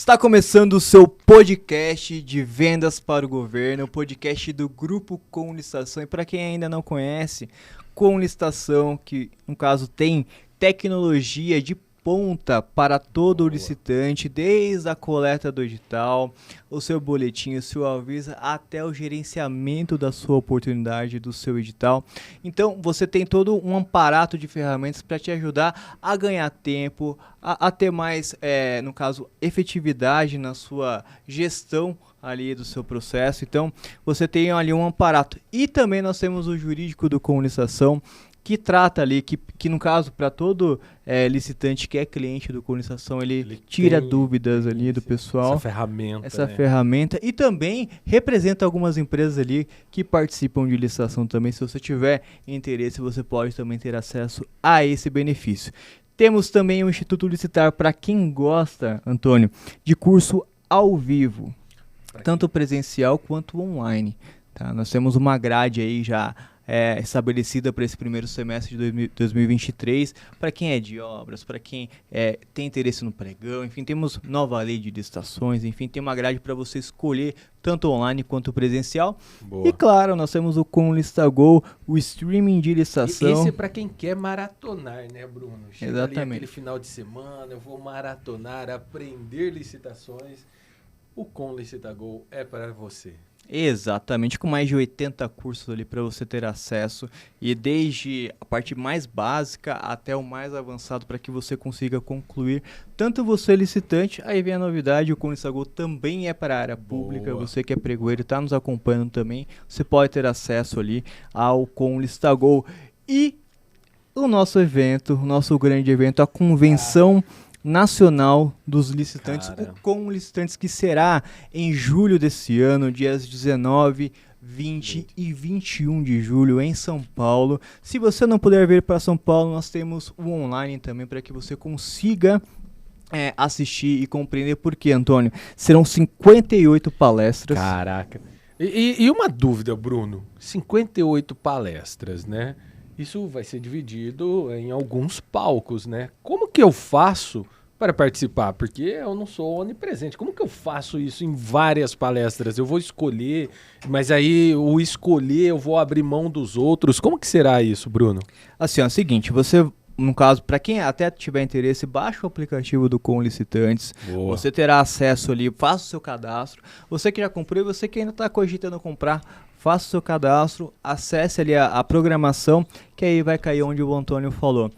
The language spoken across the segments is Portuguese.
Está começando o seu podcast de vendas para o governo, o podcast do Grupo Com Licitação. E para quem ainda não conhece, Com Licitação, que no caso tem tecnologia de ponta para todo o licitante, desde a coleta do edital, o seu boletim, o seu aviso, até o gerenciamento da sua oportunidade, do seu edital. Então, você tem todo um aparato de ferramentas para te ajudar a ganhar tempo, a ter mais, no caso, efetividade na sua gestão ali do seu processo. Então, você tem ali um aparato. E também nós temos o jurídico do Com Licitação, que trata ali, que no caso, para todo licitante que é cliente do Com Licitação, ele tira dúvidas ali do pessoal. Essa ferramenta. E também representa algumas empresas ali que participam de licitação também. Se você tiver interesse, você pode também ter acesso a esse benefício. Temos também o Instituto Licitar para quem gosta, Antônio, de curso ao vivo, tanto presencial quanto online. Tá? Nós temos uma grade aí já estabelecida para esse primeiro semestre de 2023, para quem é de obras, para quem tem interesse no pregão, enfim, temos nova lei de licitações, enfim, tem uma grade para você escolher tanto online quanto presencial. Boa. E claro, nós temos o Com Listagol, o streaming de licitação. Esse é para quem quer maratonar, né, Bruno? Chega Exatamente. Ali aquele final de semana, eu vou maratonar, aprender licitações. O Com Licitagol é para você. Exatamente, com mais de 80 cursos ali para você ter acesso, e desde a parte mais básica até o mais avançado para que você consiga concluir, tanto você licitante. Aí vem a novidade, o Com Licitagol também é para a área pública. Boa. Você que é pregoeiro, está nos acompanhando também, você pode ter acesso ali ao Com Licitagol. E o nosso evento, o nosso grande evento, a Convenção Nacional dos Licitantes, o Com Licitantes, que será em julho desse ano, dias 19, 20 e 21 de julho em São Paulo. Se você não puder vir para São Paulo, nós temos o online também para que você consiga assistir e compreender por quê, Antônio. Serão 58 palestras. Caraca. E uma dúvida, Bruno. 58 palestras, né? Isso vai ser dividido em alguns palcos, né? Como que eu faço para participar? Porque eu não sou onipresente. Como que eu faço isso em várias palestras? Eu vou escolher, mas aí o escolher eu vou abrir mão dos outros. Como que será isso, Bruno? Assim, é o seguinte, você... No caso, para quem até tiver interesse, baixa o aplicativo do Com Licitantes. Boa. Você terá acesso ali, faça o seu cadastro. Você que já comprou e você que ainda está cogitando comprar, faça o seu cadastro, acesse ali a programação, que aí vai cair onde o Antônio falou.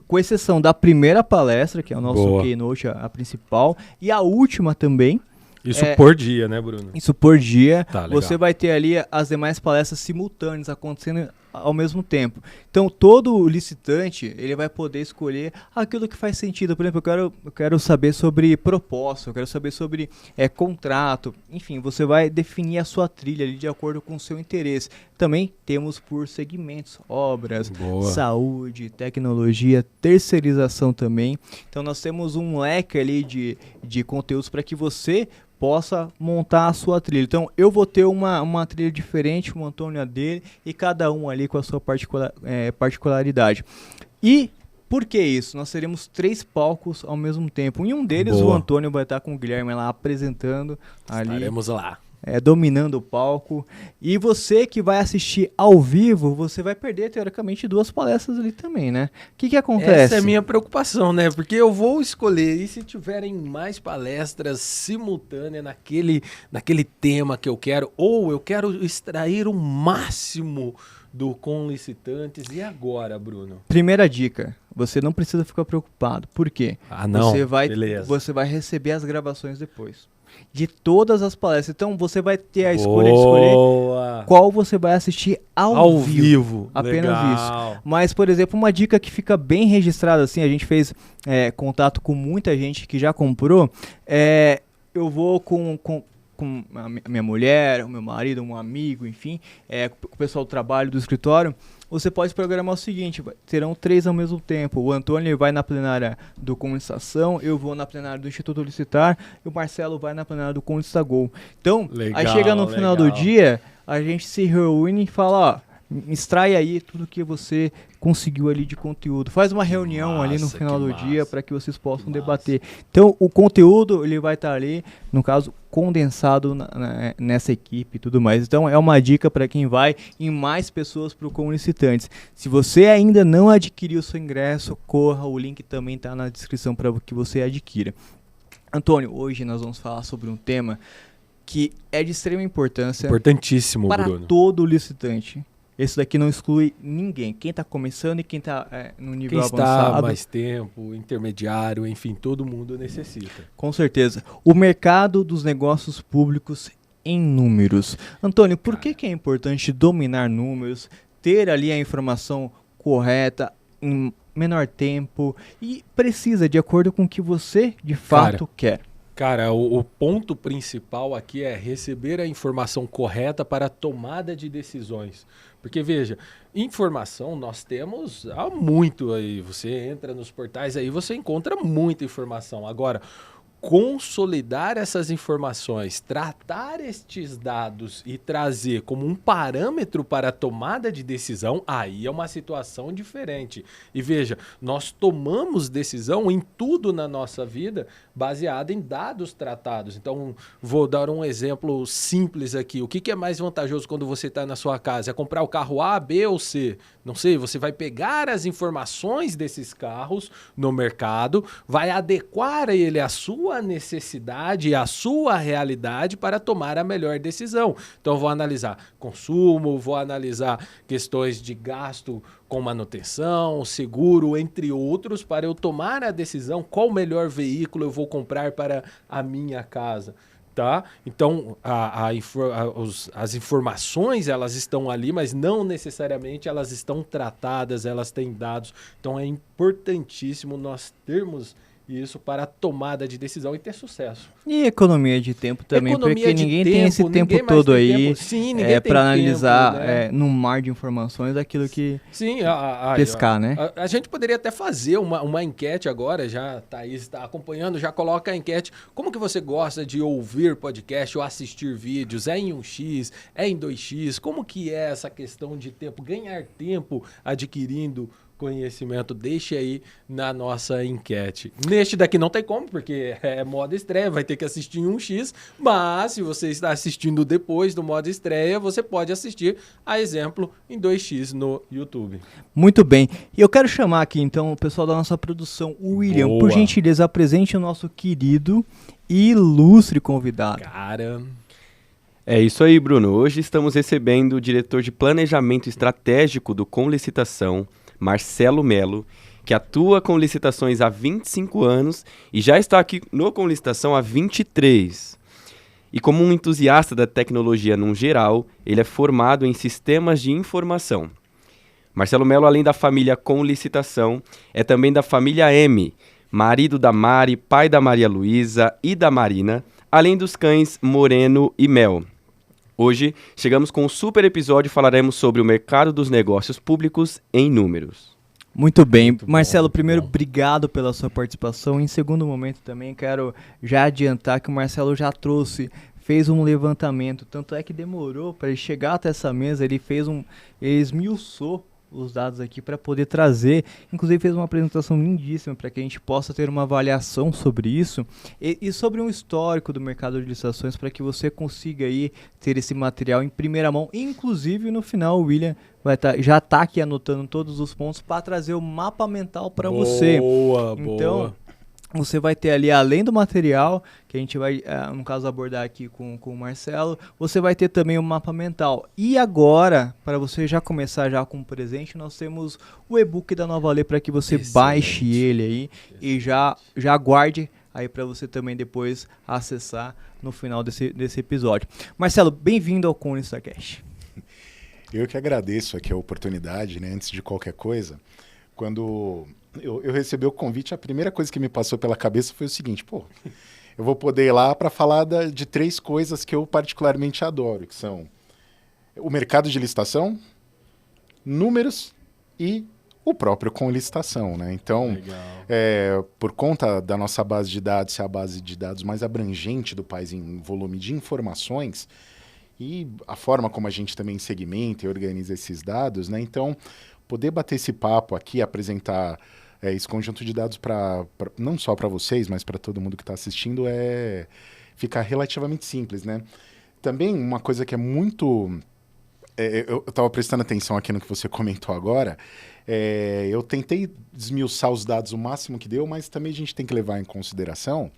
Com exceção da primeira palestra, que é o nosso Keynote, a principal, e a última também. Isso por dia, né, Bruno? Isso por dia. Tá, legal. Você vai ter ali as demais palestras simultâneas acontecendo ao mesmo tempo. Então, todo licitante, ele vai poder escolher aquilo que faz sentido. Por exemplo, eu quero saber sobre proposta, eu quero saber sobre contrato. Enfim, você vai definir a sua trilha ali de acordo com o seu interesse. Também temos por segmentos, obras, saúde, tecnologia, terceirização também. Então, nós temos um leque ali de conteúdos para que você possa montar a sua trilha. Então, eu vou ter uma trilha diferente, o Antônio a dele, e cada um ali com a sua particularidade. E por que isso? Nós teremos 3 palcos ao mesmo tempo. Em um deles, o Antônio vai estar com o Guilherme lá apresentando. Estaremos lá. Dominando o palco. E você que vai assistir ao vivo, você vai perder, teoricamente, 2 palestras ali também, né? O que acontece? Essa é a minha preocupação, né? Porque eu vou escolher, e se tiverem mais palestras simultâneas naquele tema que eu quero, ou eu quero extrair o máximo do Com Licitantes, e agora, Bruno? Primeira dica, você não precisa ficar preocupado. Por quê? Não, você vai receber as gravações depois de todas as palestras. Então você vai ter a escolha de escolher qual você vai assistir ao vivo. Apenas legal. Isso. Mas, por exemplo, uma dica que fica bem registrada, assim, a gente fez contato com muita gente que já comprou. Eu vou com a minha mulher, o meu marido, um amigo, enfim, com o pessoal do trabalho, do escritório. Você pode programar o seguinte, terão 3 ao mesmo tempo. O Antônio vai na plenária do Com Licitação, eu vou na plenária do Instituto Licitar e o Marcelo vai na plenária do Com Licitagol. Então, legal, aí chega no final do dia, a gente se reúne e fala, extrai aí tudo que você conseguiu ali de conteúdo. Faz uma reunião ali no final do dia para que vocês possam debater. Então, o conteúdo ele vai estar ali, no caso, condensado nessa equipe e tudo mais. Então, é uma dica para quem vai em mais pessoas para o Comunicitantes. Se você ainda não adquiriu o seu ingresso, corra, o link também está na descrição para que você adquira. Antônio, hoje nós vamos falar sobre um tema que é de extrema importância. Importantíssimo, para Bruno. todo licitante. Esse daqui não exclui ninguém. Quem está começando e quem está no nível avançado. Quem está mais tempo, intermediário, enfim, todo mundo necessita. Com certeza. O mercado dos negócios públicos em números. Antônio, por que é importante dominar números, ter ali a informação correta, em menor tempo e precisa de acordo com o que você de fato quer? Cara, o ponto principal aqui é receber a informação correta para a tomada de decisões. Porque, veja, informação nós temos há muito aí. Você entra nos portais aí, você encontra muita informação. Agora, consolidar essas informações, tratar estes dados e trazer como um parâmetro para a tomada de decisão, aí é uma situação diferente. E veja, nós tomamos decisão em tudo na nossa vida baseada em dados tratados. Então, vou dar um exemplo simples aqui. O que é mais vantajoso quando você está na sua casa? É comprar o carro A, B ou C? Não sei, você vai pegar as informações desses carros no mercado, vai adequar ele à sua necessidade e à sua realidade para tomar a melhor decisão. Então, vou analisar consumo, vou analisar questões de gasto com manutenção, seguro, entre outros, para eu tomar a decisão qual o melhor veículo eu vou comprar para a minha casa. Tá? Então, as informações elas estão ali, mas não necessariamente elas estão tratadas, elas têm dados. Então, é importantíssimo nós termos isso para a tomada de decisão e ter sucesso. E economia de tempo também, porque ninguém tem esse tempo ninguém todo tem aí para analisar tempo, né? num mar de informações aquilo que Sim, pescar, né? A gente poderia até fazer uma enquete agora, já a Thaís está acompanhando, já coloca a enquete. Como que você gosta de ouvir podcast ou assistir vídeos? É em 1x? É em 2x? Como que é essa questão de tempo? Ganhar tempo adquirindo conhecimento, deixe aí na nossa enquete. Neste daqui não tem como, porque é modo estreia, vai ter que assistir em 1x, mas se você está assistindo depois do modo estreia, você pode assistir, a exemplo, em 2x no YouTube. Muito bem. E eu quero chamar aqui, então, o pessoal da nossa produção, o William. Boa. Por gentileza, apresente o nosso querido e ilustre convidado. Cara... É isso aí, Bruno. Hoje estamos recebendo o diretor de Planejamento Estratégico do Com Licitação, Marcelo Melo, que atua com licitações há 25 anos e já está aqui no Com Licitação há 23. E como um entusiasta da tecnologia num geral, ele é formado em sistemas de informação. Marcelo Melo, além da família Com Licitação, é também da família M, marido da Mari, pai da Maria Luísa e da Marina, além dos cães Moreno e Mel. Hoje, chegamos com um super episódio e falaremos sobre o mercado dos negócios públicos em números. Muito bem. Muito Marcelo, bom, primeiro, bom. obrigado pela sua participação. Em segundo momento também quero já adiantar que o Marcelo já fez um levantamento, tanto é que demorou para ele chegar até essa mesa, ele esmiuçou os dados aqui para poder trazer, inclusive fez uma apresentação lindíssima para que a gente possa ter uma avaliação sobre isso e sobre um histórico do mercado de licitações para que você consiga aí ter esse material em primeira mão. Inclusive no final o William já está aqui anotando todos os pontos para trazer o mapa mental para você. Boa, então, boa. Você vai ter ali, além do material, que a gente vai, no caso, abordar aqui com o Marcelo, você vai ter também o mapa mental. E agora, para você já começar já com o presente, nós temos o e-book da Nova Lê para que você baixe ele aí e já aguarde aí para você também depois acessar no final desse episódio. Marcelo, bem-vindo ao ConlistaCast. Eu que agradeço aqui a oportunidade, né? Antes de qualquer coisa, quando eu recebi o convite, a primeira coisa que me passou pela cabeça foi o seguinte, eu vou poder ir lá para falar de 3 coisas que eu particularmente adoro, que são o mercado de licitação, números e o próprio Com Licitação, né? Então, por conta da nossa base de dados ser a base de dados mais abrangente do país em volume de informações, e a forma como a gente também segmenta e organiza esses dados, né? Então, poder bater esse papo aqui, apresentar esse conjunto de dados não só para vocês, mas para todo mundo que está assistindo, fica relativamente simples, né? Também uma coisa que é muito... eu estava prestando atenção aqui no que você comentou agora. Eu tentei desmiuçar os dados o máximo que deu, mas também a gente tem que levar em consideração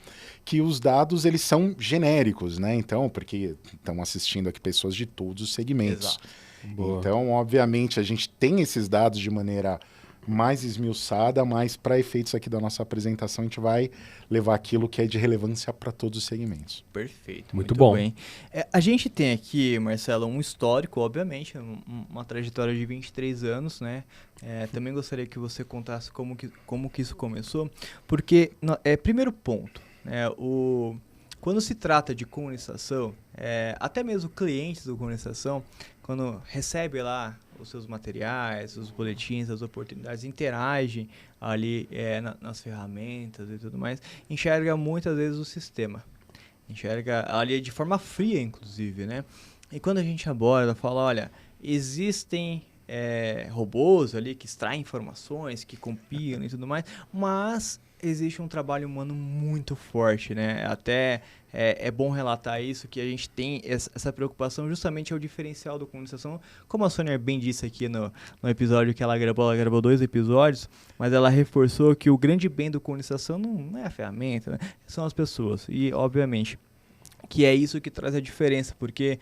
que os dados eles são genéricos, né? Então, porque estão assistindo aqui pessoas de todos os segmentos. Boa. Então, obviamente, a gente tem esses dados de maneira mais esmiuçada, mas para efeitos aqui da nossa apresentação, a gente vai levar aquilo que é de relevância para todos os segmentos. Perfeito. Muito bom. Bem. A gente tem aqui, Marcelo, um histórico, obviamente, uma trajetória de 23 anos, né? Também gostaria que você contasse como que isso começou, porque, primeiro ponto, quando se trata de comunicação, até mesmo clientes da comunicação, quando recebe lá os seus materiais, os boletins, as oportunidades, interagem ali nas ferramentas e tudo mais, enxerga muitas vezes o sistema. Enxerga ali de forma fria, inclusive, né? E quando a gente aborda, fala, olha, existem robôs ali que extraem informações, que compilam e tudo mais, mas existe um trabalho humano muito forte, né? Até é bom relatar isso, que a gente tem essa preocupação, justamente é o diferencial da comunicação. Como a Sônia bem disse aqui no episódio que ela gravou 2 episódios, mas ela reforçou que o grande bem da comunicação não é a ferramenta, né? São as pessoas. E, obviamente, que é isso que traz a diferença, porque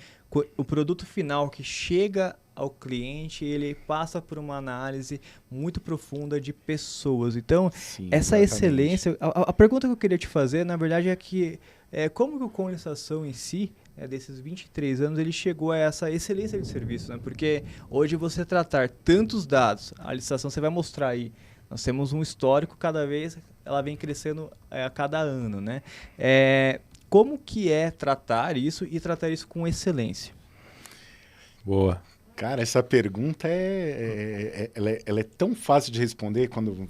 o produto final que chega ao cliente, ele passa por uma análise muito profunda de pessoas. Então, Sim, essa exatamente. excelência... A pergunta que eu queria te fazer, na verdade, é que como que a comunicação em si, desses 23 anos, ele chegou a essa excelência de serviço, né? Porque hoje você tratar tantos dados, a licitação você vai mostrar aí, nós temos um histórico, cada vez ela vem crescendo a cada ano, né? Como que é tratar isso e tratar isso com excelência? Boa. Cara, essa pergunta ela é tão fácil de responder quando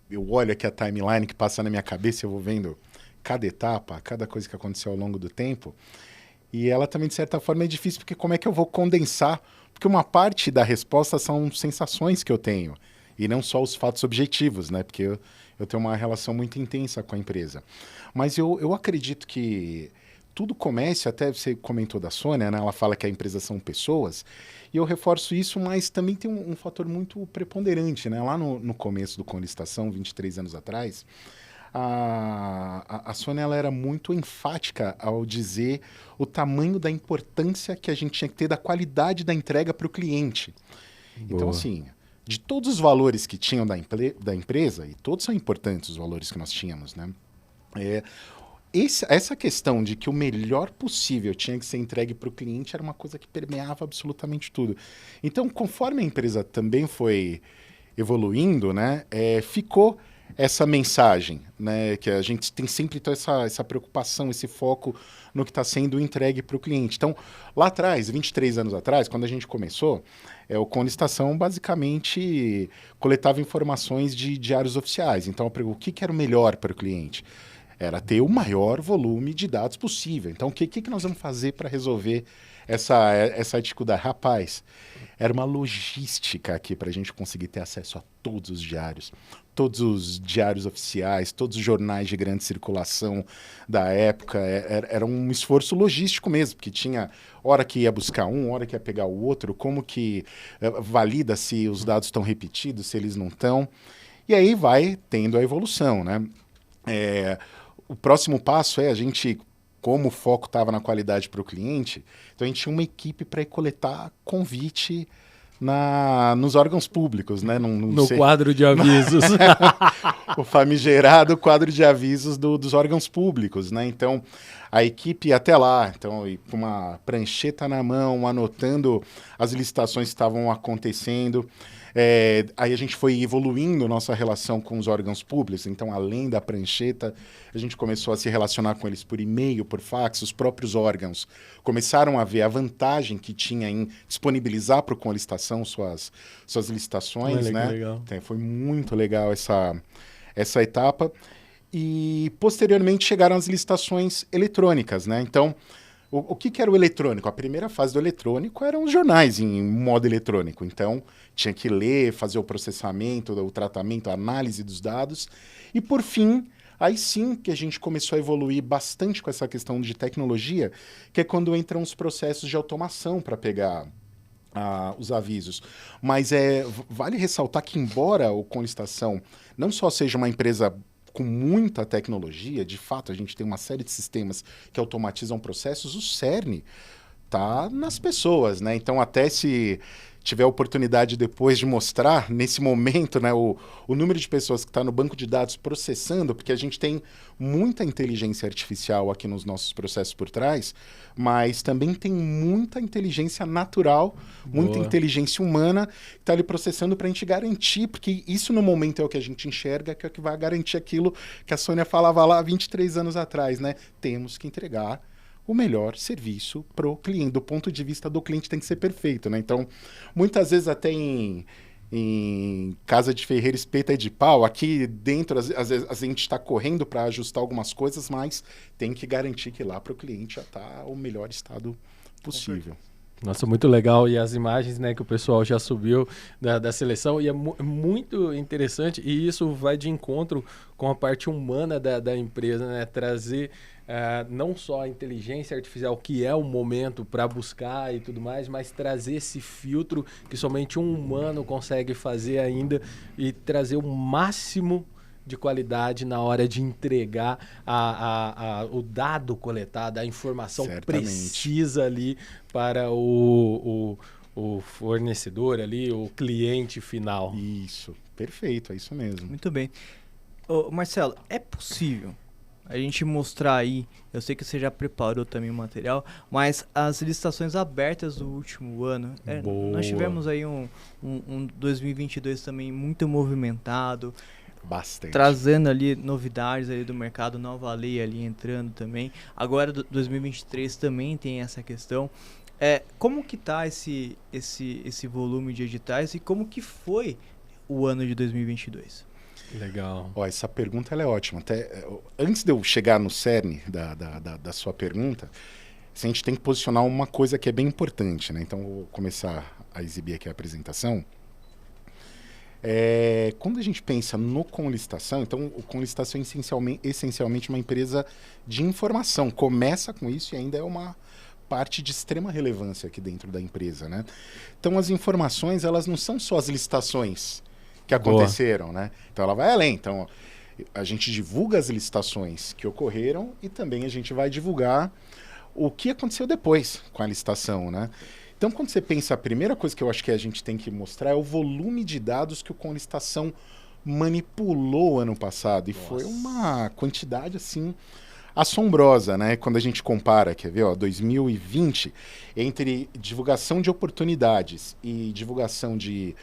eu olho aqui a timeline que passa na minha cabeça, eu vou vendo cada etapa, cada coisa que aconteceu ao longo do tempo. E ela também, de certa forma, é difícil, porque como é que eu vou condensar? Porque uma parte da resposta são sensações que eu tenho, e não só os fatos objetivos, né? Porque eu tenho uma relação muito intensa com a empresa. Mas eu acredito que tudo começa, até você comentou da Sônia, né? Ela fala que a empresa são pessoas, e eu reforço isso, mas também tem um fator muito preponderante, né? Lá no começo do Conlicitação, 23 anos atrás, a Sônia ela era muito enfática ao dizer o tamanho da importância que a gente tinha que ter da qualidade da entrega para o cliente. Boa. Então, assim, de todos os valores que tinham da empresa, e todos são importantes os valores que nós tínhamos, né? Essa questão de que o melhor possível tinha que ser entregue para o cliente era uma coisa que permeava absolutamente tudo. Então, conforme a empresa também foi evoluindo, né, ficou essa mensagem, né, que a gente tem sempre essa preocupação, esse foco no que está sendo entregue para o cliente. Então, lá atrás, 23 anos atrás, quando a gente começou, o Conlicitação basicamente coletava informações de diários oficiais. Então, eu pergunto, o que era o melhor para o cliente? Era ter o maior volume de dados possível. Então, o que nós vamos fazer para resolver essa dificuldade? Rapaz, era uma logística aqui para a gente conseguir ter acesso a todos os diários oficiais, todos os jornais de grande circulação da época. Era um esforço logístico mesmo, porque tinha hora que ia buscar um, hora que ia pegar o outro, como que valida se os dados estão repetidos, se eles não estão. E aí vai tendo a evolução, né? O próximo passo a gente, como o foco estava na qualidade para o cliente, então a gente tinha uma equipe para coletar convite nos órgãos públicos, né? No quadro de avisos. O famigerado quadro de avisos dos órgãos públicos, né? Então, a equipe ia até lá, então, com uma prancheta na mão, anotando as licitações que estavam acontecendo. Aí a gente foi evoluindo nossa relação com os órgãos públicos, então, além da prancheta, a gente começou a se relacionar com eles por e-mail, por fax. Os próprios órgãos começaram a ver a vantagem que tinha em disponibilizar para o Conlicitação suas licitações, Olha, né? que legal. Então, foi muito legal essa etapa. E, posteriormente, chegaram as licitações eletrônicas, né? Então, O que que era o eletrônico? A primeira fase do eletrônico eram os jornais em modo eletrônico. Então, tinha que ler, fazer o processamento, o tratamento, a análise dos dados. E, por fim, aí sim que a gente começou a evoluir bastante com essa questão de tecnologia, que é quando entram os processos de automação para pegar os avisos. Mas vale ressaltar que, embora o Com Licitação não só seja uma empresa com muita tecnologia, de fato a gente tem uma série de sistemas que automatizam processos, o cerne tá nas pessoas, né? Então, até se tiver a oportunidade depois de mostrar, nesse momento, né, o número de pessoas que está no banco de dados processando, porque a gente tem muita inteligência artificial aqui nos nossos processos por trás, mas também tem muita inteligência natural, muita inteligência humana que está ali processando para a gente garantir, porque isso no momento é o que a gente enxerga, que é o que vai garantir aquilo que a Sônia falava lá 23 anos atrás, né? Temos que entregar o melhor serviço para o cliente. Do ponto de vista do cliente tem que ser perfeito, né? Então, muitas vezes até em casa de ferreiro espeta de pau, aqui dentro às vezes a gente está correndo para ajustar algumas coisas, mas tem que garantir que lá para o cliente já está o melhor estado possível. Nossa, muito legal. E as imagens, né, que o pessoal já subiu da seleção, e é muito interessante, e isso vai de encontro com a parte humana da empresa, né? Trazer não só a inteligência artificial, que é o momento para buscar e tudo mais, mas trazer esse filtro que somente um humano consegue fazer ainda e trazer o máximo de qualidade na hora de entregar o dado coletado, a informação precisa ali para o fornecedor ali, o cliente final. Isso, perfeito, é isso mesmo. Muito bem. Ô, Marcelo, é possível a gente mostrar aí, eu sei que você já preparou também o material, mas as licitações abertas do último ano, nós tivemos aí um 2022 também muito movimentado, bastante, trazendo ali novidades ali do mercado, nova lei ali entrando também. Agora 2023 também tem essa questão. Como que tá esse volume de editais e como que foi o ano de 2022? Legal. Essa pergunta ela é ótima. Até, antes de eu chegar no cerne da sua pergunta, a gente tem que posicionar uma coisa que é bem importante, né? Então, vou começar a exibir aqui a apresentação. Quando a gente pensa no Com Licitação, então o Com Licitação é essencialmente uma empresa de informação. Começa com isso e ainda é uma parte de extrema relevância aqui dentro da empresa, né? Então, as informações, elas não são só as licitações que aconteceram, né? Então ela vai além. Então a gente divulga as licitações que ocorreram e também a gente vai divulgar o que aconteceu depois com a licitação, né? Então, quando você pensa, a primeira coisa que eu acho que a gente tem que mostrar é o volume de dados que o Com Licitação manipulou ano passado. E foi uma quantidade, assim, assombrosa, né? Quando a gente compara, quer ver, 2020, entre divulgação de oportunidades e divulgação de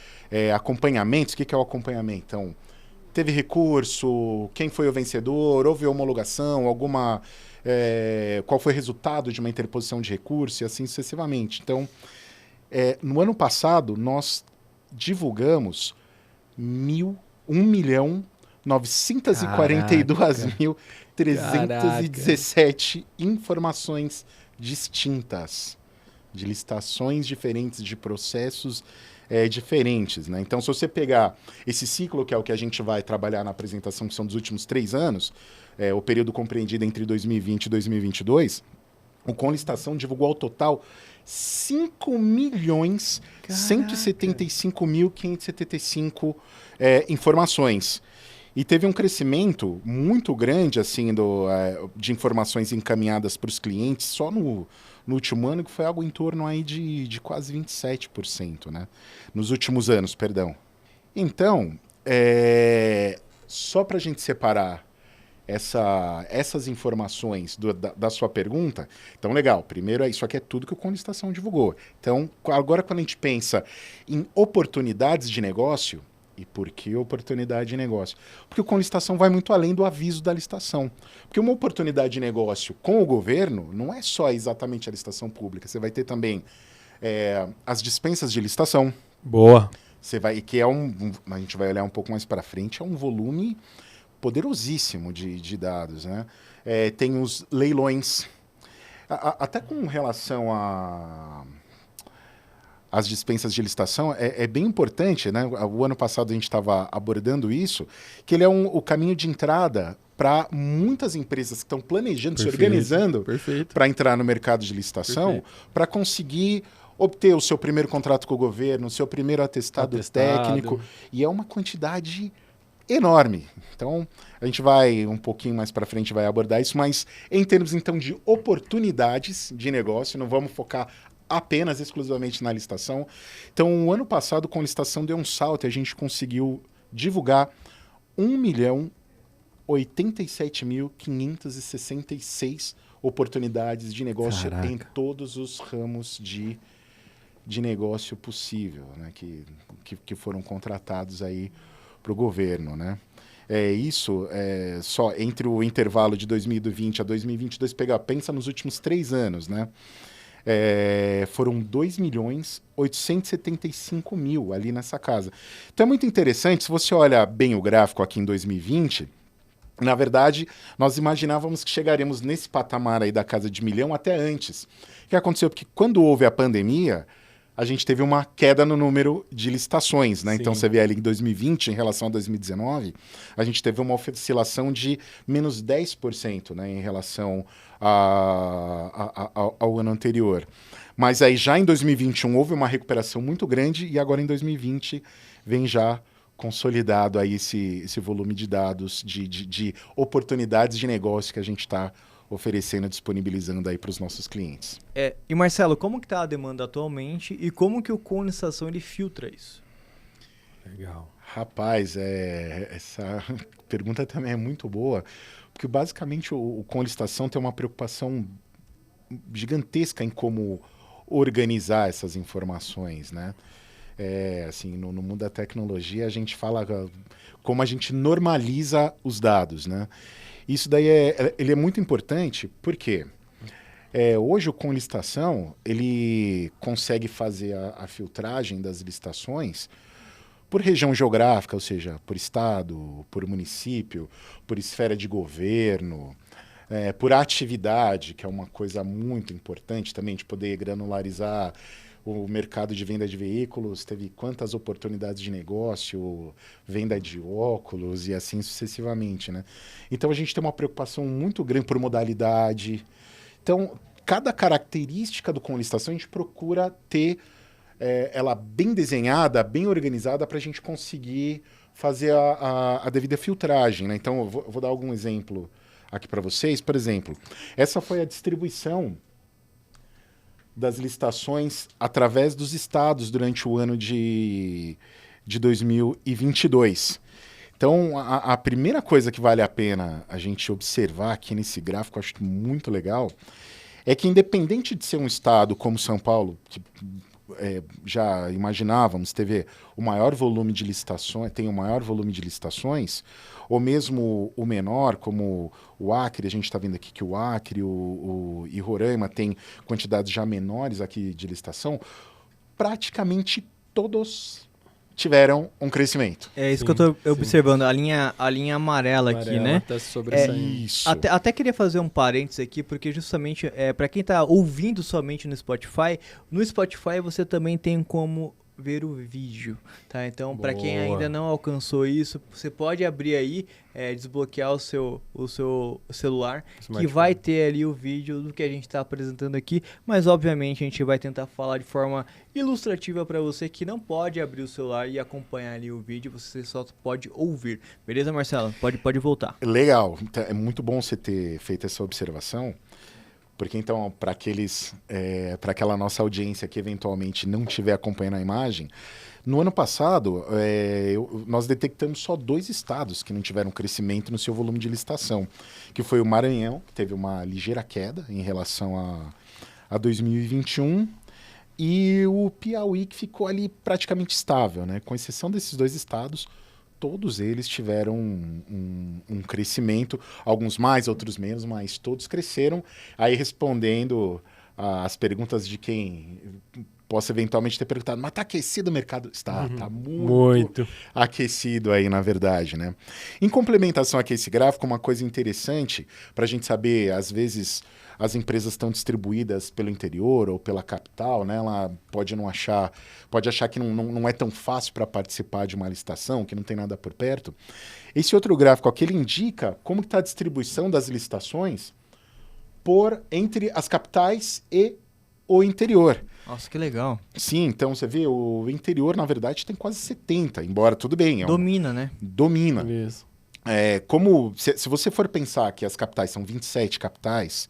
acompanhamentos. O que é o acompanhamento? Então, teve recurso, quem foi o vencedor, houve homologação, qual foi o resultado de uma interposição de recurso e assim sucessivamente. Então, no ano passado, nós divulgamos 1.942.317 informações distintas, de licitações diferentes, de processos diferentes, né? Então, se você pegar esse ciclo, que é o que a gente vai trabalhar na apresentação, que são dos últimos 3 anos, o período compreendido entre 2020 e 2022, o Com Licitação divulgou ao total 5.175.575 informações. E teve um crescimento muito grande assim, de informações encaminhadas para os clientes só no último ano, que foi algo em torno aí de quase 27%, né? Nos últimos anos, perdão. Então, só para a gente separar essas informações da sua pergunta, então legal, primeiro isso aqui é tudo que o Com Licitação divulgou. Então, agora quando a gente pensa em oportunidades de negócio, e por que oportunidade de negócio? Porque o Com Licitação vai muito além do aviso da licitação. Porque uma oportunidade de negócio com o governo não é só exatamente a licitação pública. Você vai ter também as dispensas de licitação. Boa. Que a gente vai olhar um pouco mais para frente, é um volume poderosíssimo de dados, né? Tem os leilões. Até com relação às dispensas de licitação, é bem importante, né? O ano passado a gente estava abordando isso, que ele é o caminho de entrada para muitas empresas que estão planejando, se organizando para entrar no mercado de licitação, para conseguir obter o seu primeiro contrato com o governo, o seu primeiro atestado técnico, e é uma quantidade enorme. Então, a gente vai, um pouquinho mais para frente, vai abordar isso, mas em termos, então, de oportunidades de negócio, não vamos focar apenas, exclusivamente na licitação. Então, o ano passado, com a licitação, deu um salto e a gente conseguiu divulgar 1.087.566 oportunidades de negócio em todos os ramos de negócio possível, né, que foram contratados aí para o governo, né? Isso só entre o intervalo de 2020 a 2022, pensa nos últimos 3 anos, né? Foram 2.875.000 ali nessa casa. Então é muito interessante, se você olha bem o gráfico aqui em 2020, na verdade, nós imaginávamos que chegaríamos nesse patamar aí da casa de 1 milhão até antes. O que aconteceu? Porque quando houve a pandemia, a gente teve uma queda no número de licitações, né? Então, você vê ali em 2020, em relação a 2019, a gente teve uma oscilação de menos 10%, né, em relação ao ano anterior. Mas aí, já em 2021, houve uma recuperação muito grande e agora em 2020 vem já consolidado aí esse volume de dados, de oportunidades de negócio que a gente está oferecendo, disponibilizando aí para os nossos clientes. E Marcelo, como que está a demanda atualmente e como que o Com Licitação ele filtra isso? Legal. Rapaz, essa pergunta também é muito boa, porque basicamente o Com Licitação tem uma preocupação gigantesca em como organizar essas informações, né? Assim, no mundo da tecnologia, a gente fala como a gente normaliza os dados, né? Isso daí ele é muito importante, porque hoje o Com Licitação, ele consegue fazer a filtragem das licitações por região geográfica, ou seja, por estado, por município, por esfera de governo, por atividade, que é uma coisa muito importante também, de poder granularizar o mercado de venda de veículos, teve quantas oportunidades de negócio, venda de óculos e assim sucessivamente, né? Então, a gente tem uma preocupação muito grande por modalidade. Então, cada característica do Com Licitação, a gente procura ter ela bem desenhada, bem organizada, para a gente conseguir fazer a devida filtragem, né? Então, eu vou dar algum exemplo aqui para vocês. Por exemplo, essa foi a distribuição das licitações através dos estados durante o ano de 2022. Então, a primeira coisa que vale a pena a gente observar aqui nesse gráfico, eu acho muito legal, é que independente de ser um estado como São Paulo, que já imaginávamos, teve o maior volume de licitações, tem o maior volume de licitações, ou mesmo o menor, como o Acre, a gente está vendo aqui que o Acre e Roraima tem quantidades já menores aqui de licitação, praticamente todos tiveram um crescimento. É isso que eu estou observando, a linha amarela aqui, né? Tá sobressaindo. Isso. Até queria fazer um parênteses aqui, porque justamente, para quem está ouvindo somente no Spotify você também tem como ver o vídeo, tá? Então, para quem ainda não alcançou isso, você pode abrir aí, desbloquear o seu celular, que vai ter ali o vídeo do que a gente está apresentando aqui, mas obviamente a gente vai tentar falar de forma ilustrativa para você que não pode abrir o celular e acompanhar ali o vídeo, você só pode ouvir. Beleza, Marcelo? Pode voltar. Legal. É muito bom você ter feito essa observação, porque então, para aquela nossa audiência que eventualmente não estiver acompanhando a imagem, no ano passado, nós detectamos só 2 estados que não tiveram crescimento no seu volume de licitação, que foi o Maranhão, que teve uma ligeira queda em relação a 2021, e o Piauí, que ficou ali praticamente estável, né? Com exceção desses 2 estados, todos eles tiveram um crescimento, alguns mais, outros menos, mas todos cresceram. Aí, respondendo as perguntas de quem possa eventualmente ter perguntado, mas está aquecido o mercado? Está Muito. aquecido aí, na verdade, né? Em complementação aqui a esse gráfico, uma coisa interessante para a gente saber, às vezes as empresas estão distribuídas pelo interior ou pela capital, né? Ela pode achar que não é tão fácil para participar de uma licitação, que não tem nada por perto. Esse outro gráfico aqui, ele indica como está a distribuição das licitações entre as capitais e o interior. Nossa, que legal. Sim, então você vê, o interior, na verdade, tem quase 70, embora tudo bem. Domina, né? Domina. Isso. Se você for pensar que as capitais são 27 capitais,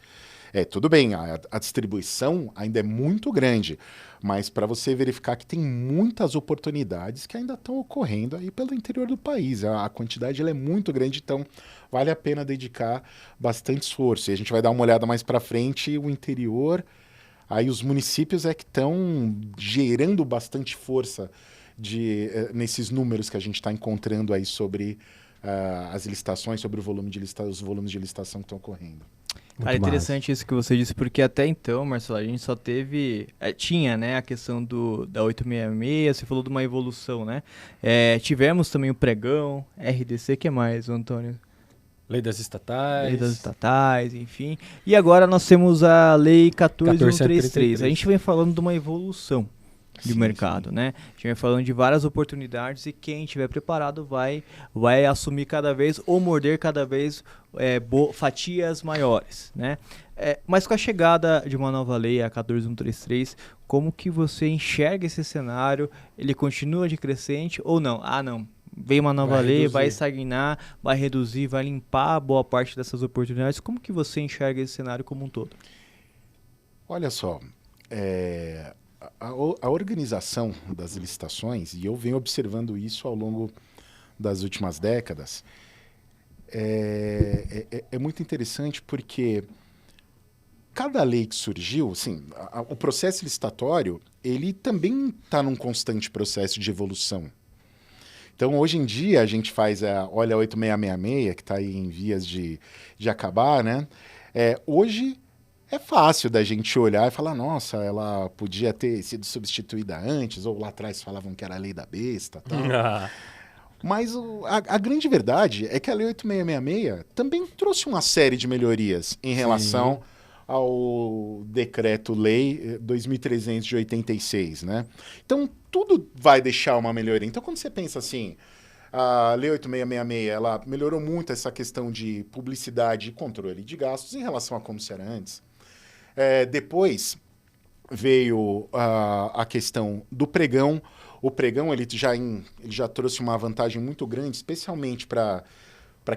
tudo bem, a distribuição ainda é muito grande, mas para você verificar que tem muitas oportunidades que ainda estão ocorrendo aí pelo interior do país. A quantidade ela é muito grande, então vale a pena dedicar bastante esforço. E a gente vai dar uma olhada mais para frente, o interior, aí os municípios que estão gerando bastante força nesses números que a gente está encontrando aí sobre as licitações, sobre os volumes de licitação que estão ocorrendo. Cara, interessante isso que você disse, porque até então, Marcelo, a gente só teve... tinha, né, a questão da 866, você falou de uma evolução, né? Tivemos também o pregão, RDC, que mais, Antônio? Lei das estatais. Lei das estatais, enfim. E agora nós temos a Lei 14.133. A gente vem falando de uma evolução do mercado, né? A gente vai falando de várias oportunidades e quem estiver preparado vai assumir cada vez ou morder cada vez fatias maiores, né? Mas com a chegada de uma nova lei, a 14.133, como que você enxerga esse cenário? Ele continua de crescente ou não? Não. Vem uma nova lei, vai estagnar, vai reduzir, vai limpar boa parte dessas oportunidades. Como que você enxerga esse cenário como um todo? Olha só, a organização das licitações, e eu venho observando isso ao longo das últimas décadas, é muito interessante porque cada lei que surgiu, assim, o processo licitatório, ele também está num constante processo de evolução. Então, hoje em dia, a gente faz olha a 8666, que está aí em vias de acabar, né? Hoje é fácil da gente olhar e falar, nossa, ela podia ter sido substituída antes, ou lá atrás falavam que era a lei da besta, tal. Mas a grande verdade é que a lei 8666 também trouxe uma série de melhorias em relação ao decreto-lei 2.300 de 86, né? Então, tudo vai deixar uma melhoria. Então, quando você pensa assim, a lei 8666, ela melhorou muito essa questão de publicidade e controle de gastos em relação a como era antes. Depois veio a questão do pregão. O pregão ele já trouxe uma vantagem muito grande, especialmente para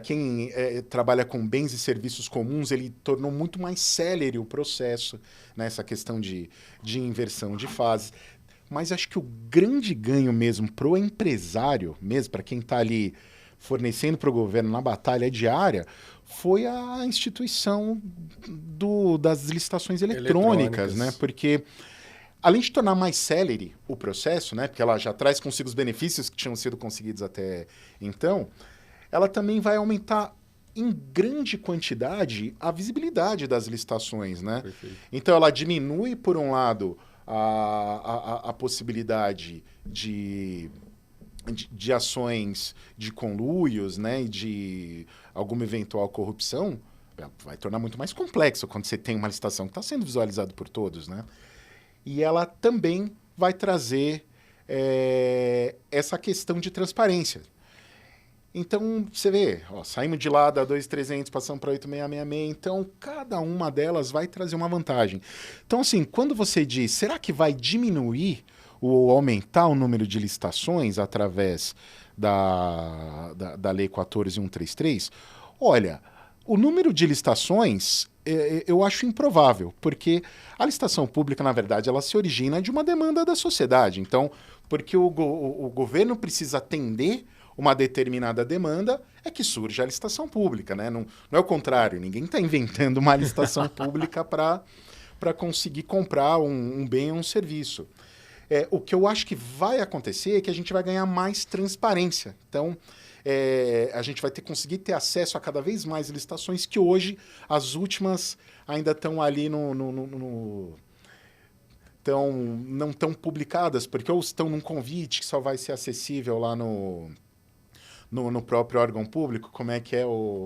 quem trabalha com bens e serviços comuns. Ele tornou muito mais célere o processo, né, essa questão de inversão de fases. Mas acho que o grande ganho mesmo para o empresário, mesmo para quem está ali fornecendo para o governo na batalha diária, foi a instituição das licitações eletrônicas, né? Porque, além de tornar mais célere o processo, né? Porque ela já traz consigo os benefícios que tinham sido conseguidos até então, ela também vai aumentar em grande quantidade a visibilidade das licitações, né? Perfeito. Então, ela diminui, por um lado, a possibilidade de ações de conluios, né, e de alguma eventual corrupção, vai tornar muito mais complexo quando você tem uma licitação que está sendo visualizada por todos, né? E ela também vai trazer essa questão de transparência. Então, você vê, saímos de lá da 2.300, passamos para 8.666, então cada uma delas vai trazer uma vantagem. Então, assim, quando você diz, será que vai diminuir ou aumentar o número de licitações através da Lei 14.133? Olha, o número de licitações eu acho improvável, porque a licitação pública, na verdade, ela se origina de uma demanda da sociedade. Então, porque o governo precisa atender uma determinada demanda, é que surge a licitação pública, né? Não é o contrário, ninguém está inventando uma licitação pública para conseguir comprar um bem ou um serviço. O que eu acho que vai acontecer é que a gente vai ganhar mais transparência. Então, a gente vai conseguir ter acesso a cada vez mais licitações que hoje, as últimas, ainda estão ali não tão publicadas, porque ou estão num convite que só vai ser acessível lá no próprio órgão público, como é que é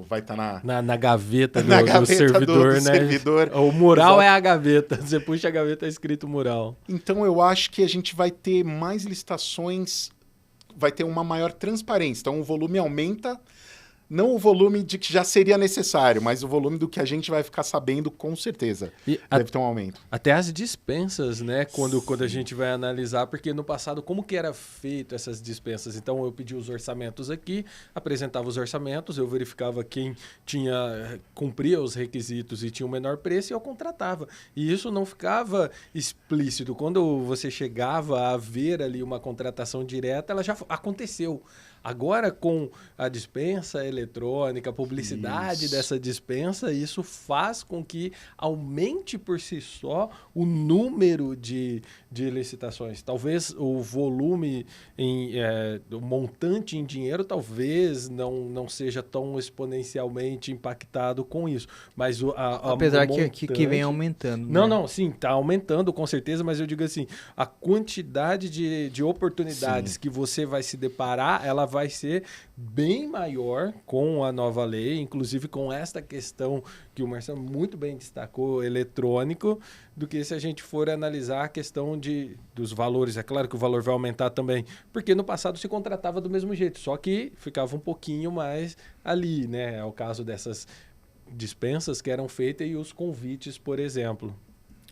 vai estar na gaveta do, na do gaveta servidor, do né? servidor. O mural Exato. é a gaveta. Você puxa a gaveta, é escrito mural. Então, eu acho que a gente vai ter mais licitações, vai ter uma maior transparência. Então, o volume aumenta, não o volume de que já seria necessário, mas o volume do que a gente vai ficar sabendo, com certeza. E Deve ter um aumento. até as dispensas, né? Quando a gente vai analisar, porque no passado, como que era feito essas dispensas? Então, eu pedi os orçamentos aqui, apresentava os orçamentos, eu verificava quem cumpria os requisitos e tinha o menor preço e eu contratava. E isso não ficava explícito. Quando você chegava a ver ali uma contratação direta, ela já aconteceu. Agora, com a dispensa eletrônica, a publicidade dessa dispensa, isso faz com que aumente por si só o número de licitações. Talvez o volume, o montante em dinheiro, talvez não seja tão exponencialmente impactado com isso. Mas Apesar o montante... que vem aumentando. Não, sim, está aumentando com certeza, mas eu digo assim, a quantidade de oportunidades que você vai se deparar, ela vai ser bem maior com a nova lei, inclusive com esta questão que o Marcelo muito bem destacou, eletrônico, do que se a gente for analisar a questão dos valores. É claro que o valor vai aumentar também, porque no passado se contratava do mesmo jeito, só que ficava um pouquinho mais ali, né? É o caso dessas dispensas que eram feitas e os convites, por exemplo.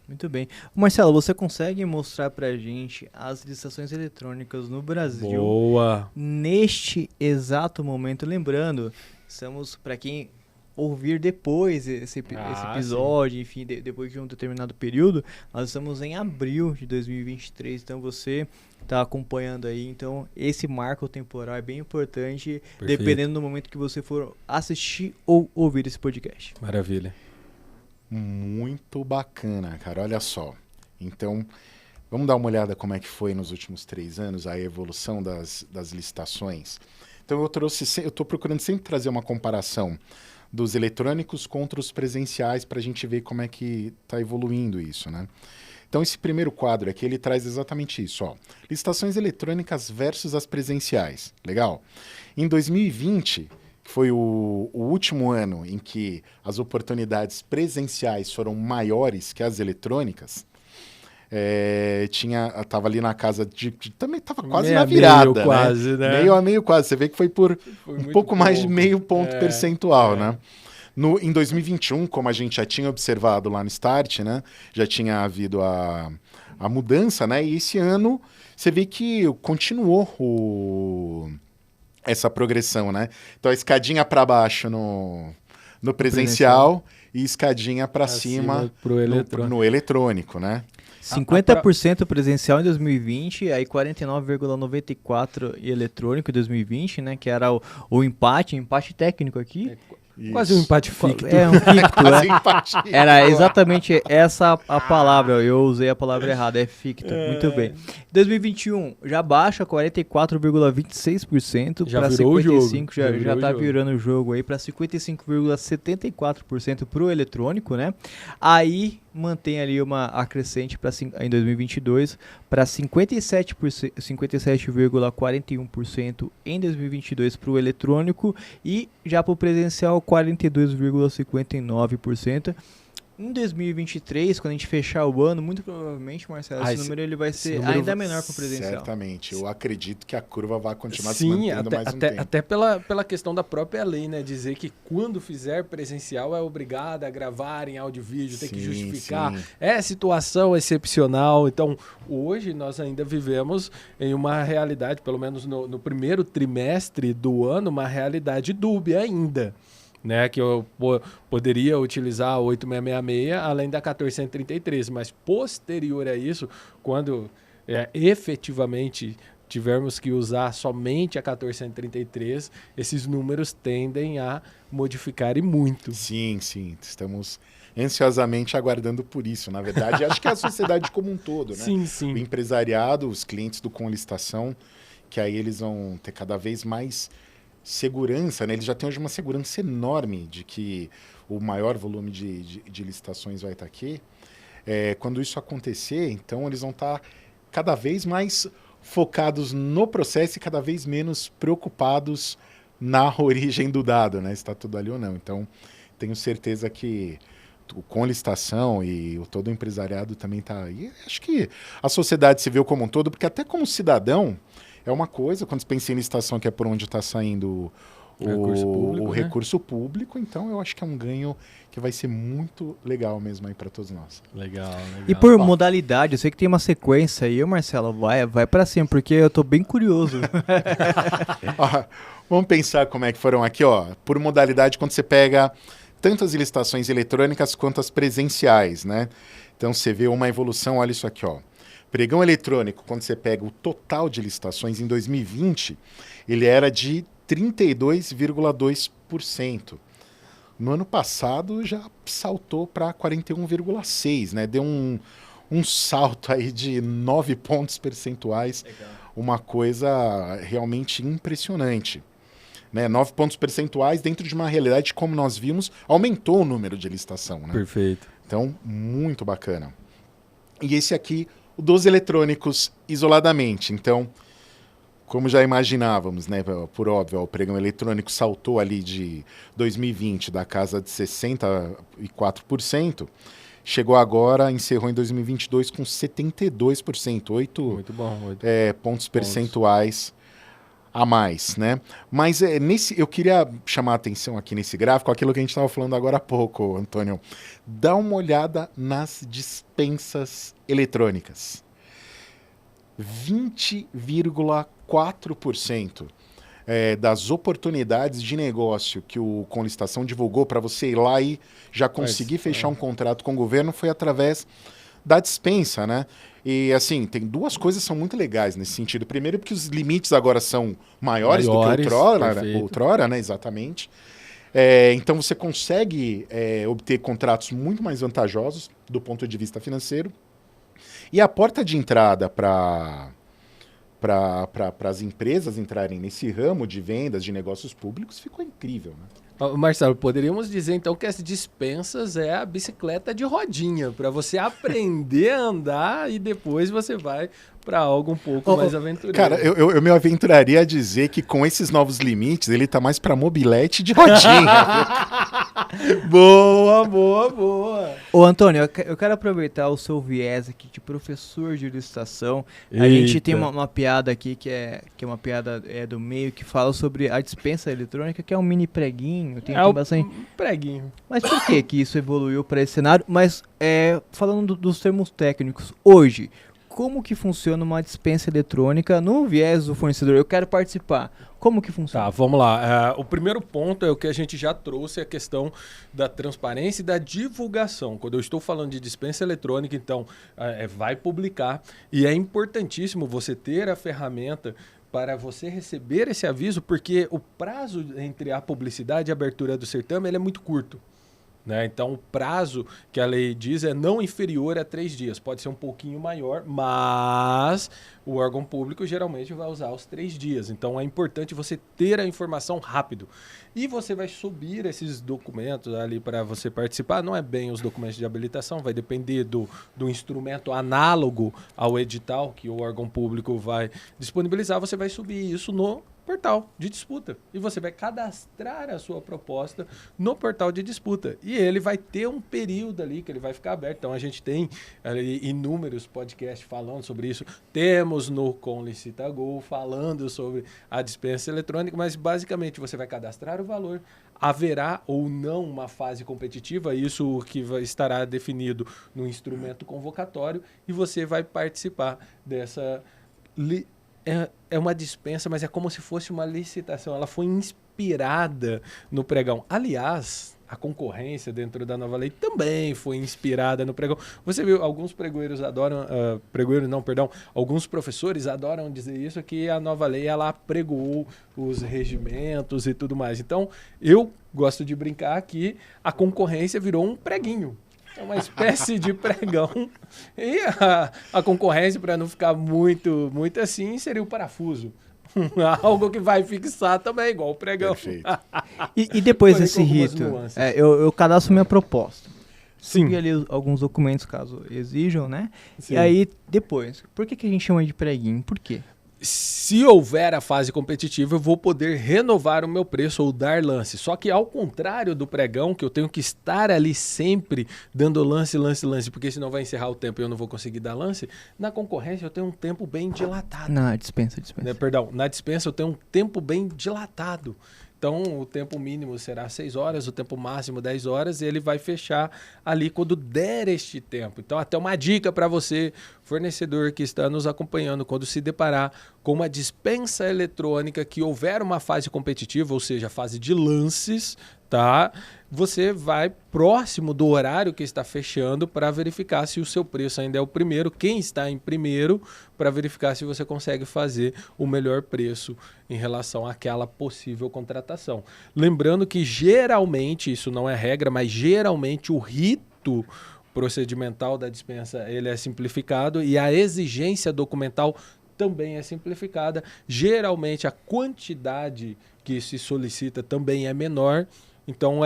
Muito bem. Marcelo, você consegue mostrar pra gente as licitações eletrônicas no Brasil Boa! neste exato momento? Lembrando, estamos, para quem ouvir depois esse episódio, enfim, depois de um determinado período, nós estamos em abril de 2023, então você está acompanhando aí, então esse marco temporal é bem importante, Perfeito. dependendo do momento que você for assistir ou ouvir esse podcast. Maravilha. Muito bacana, cara. Olha só. Então, vamos dar uma olhada como é que foi nos últimos 3 anos a evolução das licitações. Então, eu estou procurando sempre trazer uma comparação dos eletrônicos contra os presenciais para a gente ver como é que está evoluindo isso, né? Então, esse primeiro quadro aqui, ele traz exatamente isso, ó. Licitações eletrônicas versus as presenciais. Legal? Em 2020... que foi o último ano em que as oportunidades presenciais foram maiores que as eletrônicas, estava ali na casa também estava quase Meio na a virada, meio, quase, né? Meio a meio quase. Você vê que foi por Foi um muito pouco mais de pouco. meio ponto percentual, né? Em 2021, como a gente já tinha observado lá no Start, né? Já tinha havido a mudança, né? E esse ano você vê que continuou essa progressão, né? Então, a escadinha para baixo no presencial e escadinha para cima pro eletrônico. no eletrônico, né? 50% presencial em 2020, aí 49,94% eletrônico em 2020, né? Que era o empate técnico aqui. Quase um empate ficto. É um ficto, Quase empate. Era exatamente essa a palavra, eu usei a palavra errada, é ficto, muito bem. 2021 já baixa 44,26% Já para virou o 55%, jogo. já tá virando o jogo aí para 55,74% pro eletrônico, né? Aí mantém ali uma acrescente em 2022 para 57,41% em 2022 para o eletrônico e já para o presencial 42,59%. Em 2023, quando a gente fechar o ano, muito provavelmente, Marcelo, esse número ele vai ser ainda menor para o presencial. Certamente. Eu acredito que a curva vai continuar se Sim, mantendo mais um tempo. até pela questão da própria lei, né? Dizer que quando fizer presencial é obrigado a gravar em áudio e vídeo, tem que justificar. Sim. É situação excepcional. Então, hoje nós ainda vivemos em uma realidade, pelo menos no primeiro trimestre do ano, uma realidade dúbia ainda. Né, que eu poderia utilizar a 8666 além da 1433, mas posterior a isso, quando efetivamente tivermos que usar somente a 1433, esses números tendem a modificar e muito. Sim, estamos ansiosamente aguardando por isso. Na verdade, acho que é a sociedade como um todo, né? Sim. O empresariado, os clientes do Com Licitação, que aí eles vão ter cada vez mais segurança, né? Eles já têm hoje uma segurança enorme de que o maior volume de licitações vai estar aqui. Quando isso acontecer, então eles vão estar cada vez mais focados no processo e cada vez menos preocupados na origem do dado, né? Se está tudo ali ou não. Então, tenho certeza que com licitação e todo o empresariado também está aí. Acho que a sociedade civil como um todo, porque até como cidadão é uma coisa, quando você pensa em licitação, que é por onde está saindo o recurso público, então eu acho que é um ganho que vai ser muito legal mesmo aí para todos nós. Legal. E por modalidade, eu sei que tem uma sequência aí, Marcelo, vai para cima, porque eu tô bem curioso. Vamos pensar como é que foram aqui, ó. Por modalidade, quando você pega tanto as licitações eletrônicas quanto as presenciais, né? Então você vê uma evolução, olha isso aqui, ó. Pregão eletrônico, quando você pega o total de licitações em 2020, ele era de 32,2%. No ano passado já saltou para 41,6%, né? Deu um salto aí de 9 pontos percentuais, legal. Uma coisa realmente impressionante. Né? 9 pontos percentuais dentro de uma realidade, como nós vimos, aumentou o número de licitação. Né? Perfeito. Então, muito bacana. E esse aqui, o dos eletrônicos isoladamente. Então, como já imaginávamos, né, por óbvio, o pregão eletrônico saltou ali de 2020 da casa de 64%, chegou agora, encerrou em 2022 com 72%, 8 pontos percentuais a mais, né? Mas eu queria chamar a atenção aqui nesse gráfico, aquilo que a gente estava falando agora há pouco, Antônio. Dá uma olhada nas dispensas eletrônicas. 20,4% das oportunidades de negócio que o Com Licitação divulgou para você ir lá e já conseguir fechar um contrato com o governo foi através da dispensa, né? E assim, tem duas coisas que são muito legais nesse sentido. Primeiro, porque os limites agora são maiores do que outrora, né? Exatamente. Então você consegue obter contratos muito mais vantajosos do ponto de vista financeiro. E a porta de entrada para as empresas entrarem nesse ramo de vendas de negócios públicos ficou incrível, né? Marcelo, poderíamos dizer então que as dispensas é a bicicleta de rodinha, para você aprender a andar e depois você vai para algo um pouco mais aventureiro. Cara, eu me aventuraria a dizer que com esses novos limites ele tá mais para mobilete de rodinha. Boa. Ô, Antônio, eu quero aproveitar o seu viés aqui de professor de licitação. Eita. A gente tem uma piada aqui que é uma piada do meio que fala sobre a dispensa eletrônica, que é um mini preguinho. Tem bastante preguinho. Mas por que isso evoluiu para esse cenário? Mas falando dos termos técnicos, hoje, como que funciona uma dispensa eletrônica no viés do fornecedor? Eu quero participar. Como que funciona? Tá, vamos lá. O primeiro ponto é o que a gente já trouxe, a questão da transparência e da divulgação. Quando eu estou falando de dispensa eletrônica, então, vai publicar. E é importantíssimo você ter a ferramenta para você receber esse aviso, porque o prazo entre a publicidade e a abertura do certame ele é muito curto. Né? Então, o prazo que a lei diz é não inferior a 3 dias. Pode ser um pouquinho maior, mas o órgão público geralmente vai usar os 3 dias. Então, é importante você ter a informação rápido. E você vai subir esses documentos ali para você participar. Não é bem os documentos de habilitação, vai depender do instrumento análogo ao edital que o órgão público vai disponibilizar. Você vai subir isso no portal de disputa e você vai cadastrar a sua proposta no portal de disputa e ele vai ter um período ali que ele vai ficar aberto. Então a gente tem ali inúmeros podcasts falando sobre isso, temos no Com Licita Go falando sobre a dispensa eletrônica, mas basicamente você vai cadastrar o valor, haverá ou não uma fase competitiva, isso que estará definido no instrumento convocatório e você vai participar dessa É uma dispensa, mas é como se fosse uma licitação. Ela foi inspirada no pregão. Aliás, a concorrência dentro da nova lei também foi inspirada no pregão. Você viu, alguns pregoeiros adoram... alguns professores adoram dizer isso, que a nova lei ela pregoou os regimentos e tudo mais. Então, eu gosto de brincar que a concorrência virou um preguinho. É uma espécie de pregão. E a concorrência, para não ficar muito assim, seria o parafuso. Algo que vai fixar também, igual o pregão. E depois desse rito, eu cadastro minha proposta. Sim. subir ali alguns documentos, caso exijam, né? Sim. E aí, depois, por que a gente chama de preguinho? Por quê? Se houver a fase competitiva, eu vou poder renovar o meu preço ou dar lance. Só que ao contrário do pregão, que eu tenho que estar ali sempre dando lance, porque senão vai encerrar o tempo e eu não vou conseguir dar lance, na concorrência eu tenho um tempo bem dilatado. Na dispensa. Perdão, na dispensa eu tenho um tempo bem dilatado. Então, o tempo mínimo será 6 horas, o tempo máximo 10 horas, e ele vai fechar ali quando der este tempo. Então, até uma dica para você, fornecedor que está nos acompanhando, quando se deparar com uma dispensa eletrônica que houver uma fase competitiva, ou seja, a fase de lances, tá? Você vai próximo do horário que está fechando para verificar se o seu preço ainda é o primeiro, quem está em primeiro, para verificar se você consegue fazer o melhor preço em relação àquela possível contratação. Lembrando que geralmente, isso não é regra, mas geralmente o rito procedimental da dispensa ele é simplificado e a exigência documental também é simplificada. Geralmente a quantidade que se solicita também é menor. Então,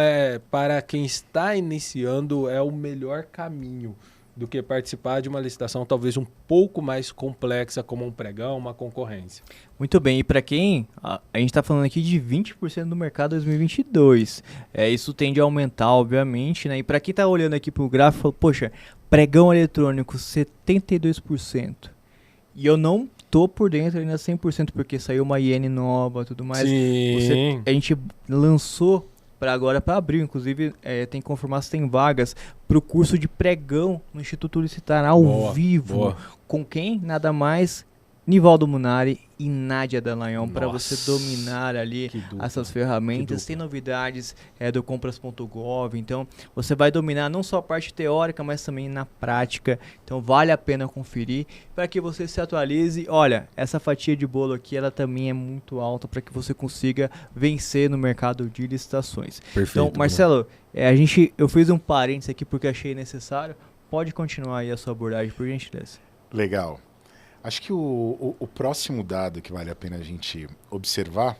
para quem está iniciando, é o melhor caminho do que participar de uma licitação talvez um pouco mais complexa, como um pregão, uma concorrência. Muito bem, e para quem, a gente está falando aqui de 20% do mercado 2022, isso tende a aumentar, obviamente, né? E para quem está olhando aqui para o gráfico, fala, poxa, pregão eletrônico 72%, e eu não tô por dentro ainda 100%, porque saiu uma iene nova e tudo mais. Sim. A gente lançou para agora, para abril, inclusive, tem que confirmar se tem vagas para o curso de pregão no Instituto Licitar ao vivo. Boa. Com quem? Nada mais, Nivaldo Munari e Nádia Dallagnol, para você dominar ali essas ferramentas. Tem novidades do compras.gov, então você vai dominar não só a parte teórica, mas também na prática. Então vale a pena conferir para que você se atualize. Olha, essa fatia de bolo aqui, ela também é muito alta para que você consiga vencer no mercado de licitações. Perfeito, então, Marcelo, eu fiz um parênteses aqui porque achei necessário. Pode continuar aí a sua abordagem, por gentileza. Legal. Acho que o próximo dado que vale a pena a gente observar,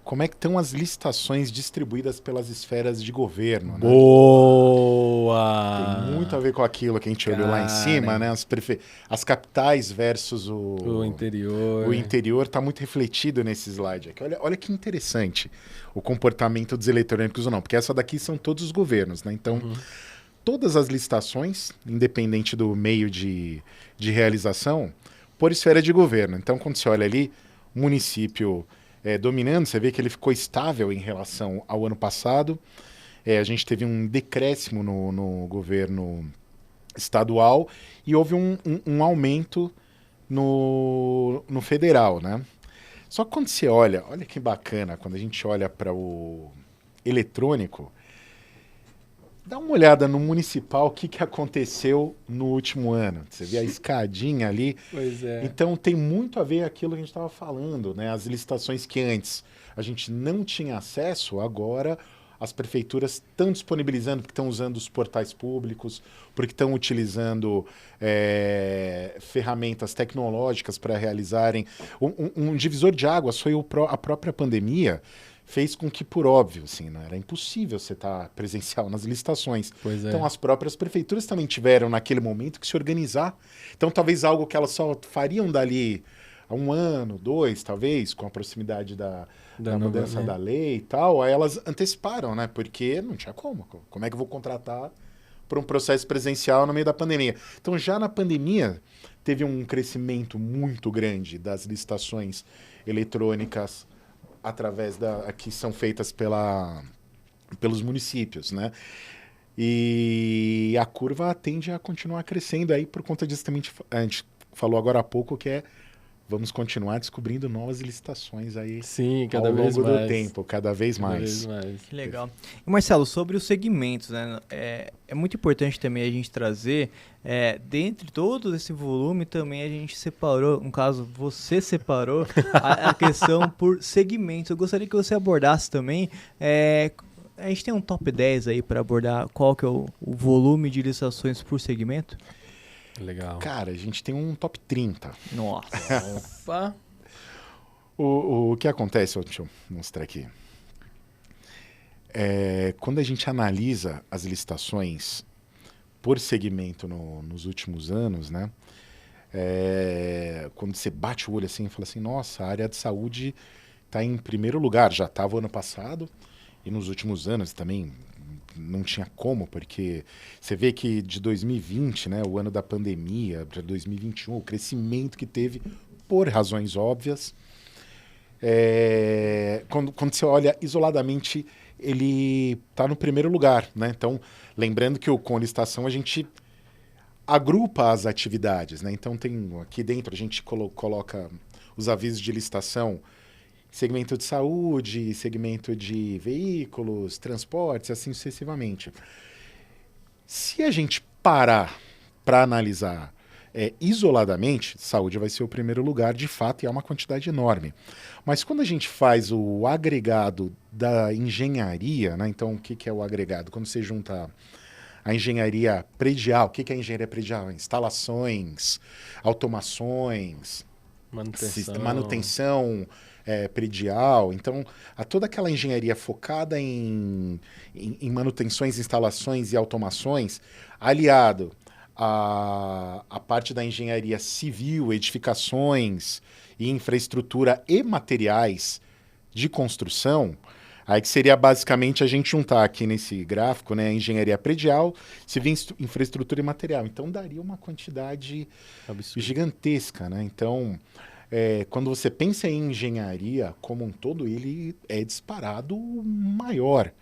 como é que estão as licitações distribuídas pelas esferas de governo. Né? Boa! Tem muito a ver com aquilo que a gente olhou lá em cima, né? As capitais versus o interior. O interior está muito refletido nesse slide aqui. Olha que interessante o comportamento dos eletrônicos ou não, porque essa daqui são todos os governos, né? Então, todas as licitações, independente do meio de realização, por esfera de governo. Então, quando você olha ali, o município dominando, você vê que ele ficou estável em relação ao ano passado. A gente teve um decréscimo no governo estadual e houve um aumento no federal, né? Só que quando você olha que bacana, quando a gente olha para o eletrônico, dá uma olhada no municipal, o que aconteceu no último ano. Você vê a escadinha ali. Pois é. Então tem muito a ver com aquilo que a gente estava falando, né? As licitações que antes a gente não tinha acesso, agora as prefeituras estão disponibilizando, porque estão usando os portais públicos, porque estão utilizando ferramentas tecnológicas para realizarem. Um divisor de águas foi a própria pandemia. Fez com que, por óbvio, assim, não era impossível você estar presencial nas licitações. Pois é. Então, as próprias prefeituras também tiveram, naquele momento, que se organizar. Então, talvez algo que elas só fariam dali a 1 ano, 2, talvez, com a proximidade da mudança da lei e tal, aí elas anteciparam, né? Porque não tinha como. Como é que eu vou contratar para um processo presencial no meio da pandemia? Então, já na pandemia, teve um crescimento muito grande das licitações eletrônicas através que são feitas pelos municípios, né? E a curva tende a continuar crescendo aí por conta disso também. A gente falou agora há pouco que vamos continuar descobrindo novas licitações aí. Sim, ao longo do tempo, cada vez mais. Que legal. E Marcelo, sobre os segmentos, né? É muito importante também a gente trazer, dentre todo esse volume, também a gente separou, no caso, você separou a questão por segmentos. Eu gostaria que você abordasse também. A gente tem um top 10 aí para abordar qual que é o volume de licitações por segmento? Legal. Cara, a gente tem um top 30. Nossa. Opa. O que acontece, deixa eu mostrar aqui. Quando a gente analisa as licitações, por segmento nos últimos anos, né? Quando você bate o olho assim e fala assim, nossa, a área de saúde está em primeiro lugar, já estava ano passado e nos últimos anos também não tinha como, porque você vê que de 2020, né, o ano da pandemia, para 2021, o crescimento que teve por razões óbvias, quando você olha isoladamente, ele está no primeiro lugar, né? Então, lembrando que o Com Licitação a gente agrupa as atividades, né? Então tem aqui dentro a gente coloca os avisos de licitação, segmento de saúde, segmento de veículos, transportes, assim sucessivamente. Se a gente parar para analisar isoladamente, saúde vai ser o primeiro lugar, de fato, e é uma quantidade enorme. Mas quando a gente faz o agregado da engenharia, né? Então o que é o agregado? Quando você junta a engenharia predial, o que é a engenharia predial? Instalações, automações, manutenção predial. Então, toda aquela engenharia focada em manutenções, instalações e automações, aliado à parte da engenharia civil, edificações e infraestrutura e materiais de construção, aí que seria basicamente a gente juntar aqui nesse gráfico, né, a engenharia predial, civil, infraestrutura e material. Então, daria uma quantidade gigantesca, né? Então, quando você pensa em engenharia como um todo, ele é disparado o maior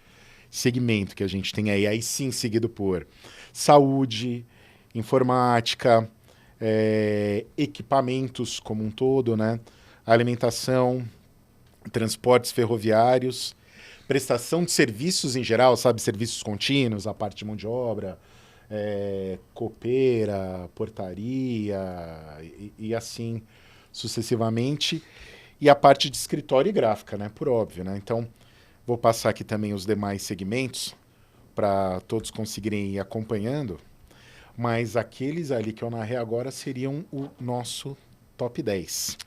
segmento que a gente tem aí sim seguido por saúde, informática, equipamentos como um todo, né? Alimentação, transportes ferroviários, prestação de serviços em geral, sabe? Serviços contínuos, a parte de mão de obra, copeira, portaria e assim sucessivamente. E a parte de escritório e gráfica, né? Por óbvio, né? Então, vou passar aqui também os demais segmentos para todos conseguirem ir acompanhando. Mas aqueles ali que eu narrei agora seriam o nosso top 10.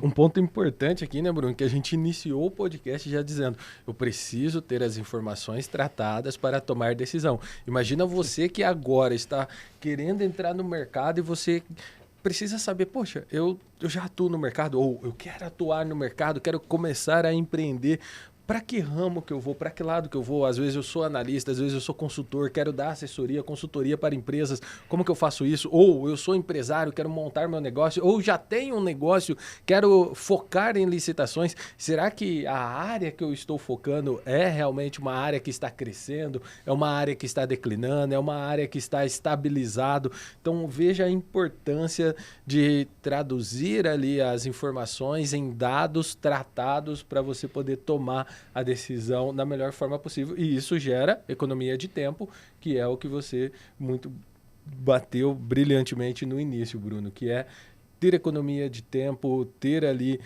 Um ponto importante aqui, né, Bruno, que a gente iniciou o podcast já dizendo, eu preciso ter as informações tratadas para tomar decisão. Imagina você que agora está querendo entrar no mercado e você precisa saber, poxa, eu já atuo no mercado, ou eu quero atuar no mercado, quero começar a empreender. Para que ramo que eu vou? Para que lado que eu vou? Às vezes eu sou analista, às vezes eu sou consultor, quero dar assessoria, consultoria para empresas. Como que eu faço isso? Ou eu sou empresário, quero montar meu negócio, ou já tenho um negócio, quero focar em licitações. Será que a área que eu estou focando é realmente uma área que está crescendo? É uma área que está declinando? É uma área que está estabilizado? Então veja a importância de traduzir ali as informações em dados tratados para você poder tomar a decisão da melhor forma possível. E isso gera economia de tempo, que é o que você muito bateu brilhantemente no início, Bruno, que é ter economia de tempo, ter ali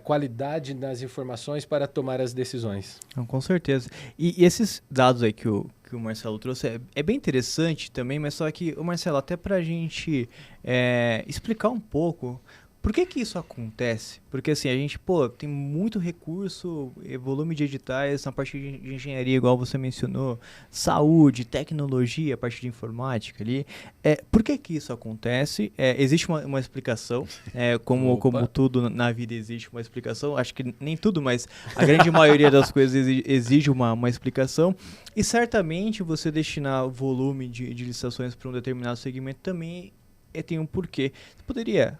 qualidade nas informações para tomar as decisões. Não, com certeza. E esses dados aí que o Marcelo trouxe é bem interessante também, mas só que, o Marcelo, até para a gente explicar um pouco por que isso acontece? Porque assim, a gente, tem muito recurso, volume de editais na parte de engenharia, igual você mencionou, saúde, tecnologia, a parte de É informática ali. Por que isso acontece? Existe uma explicação, como tudo na vida existe uma explicação. Acho que nem tudo, mas a grande maioria das coisas exige uma explicação. E certamente você destinar volume de licitações para um determinado segmento também tem um porquê. Você poderia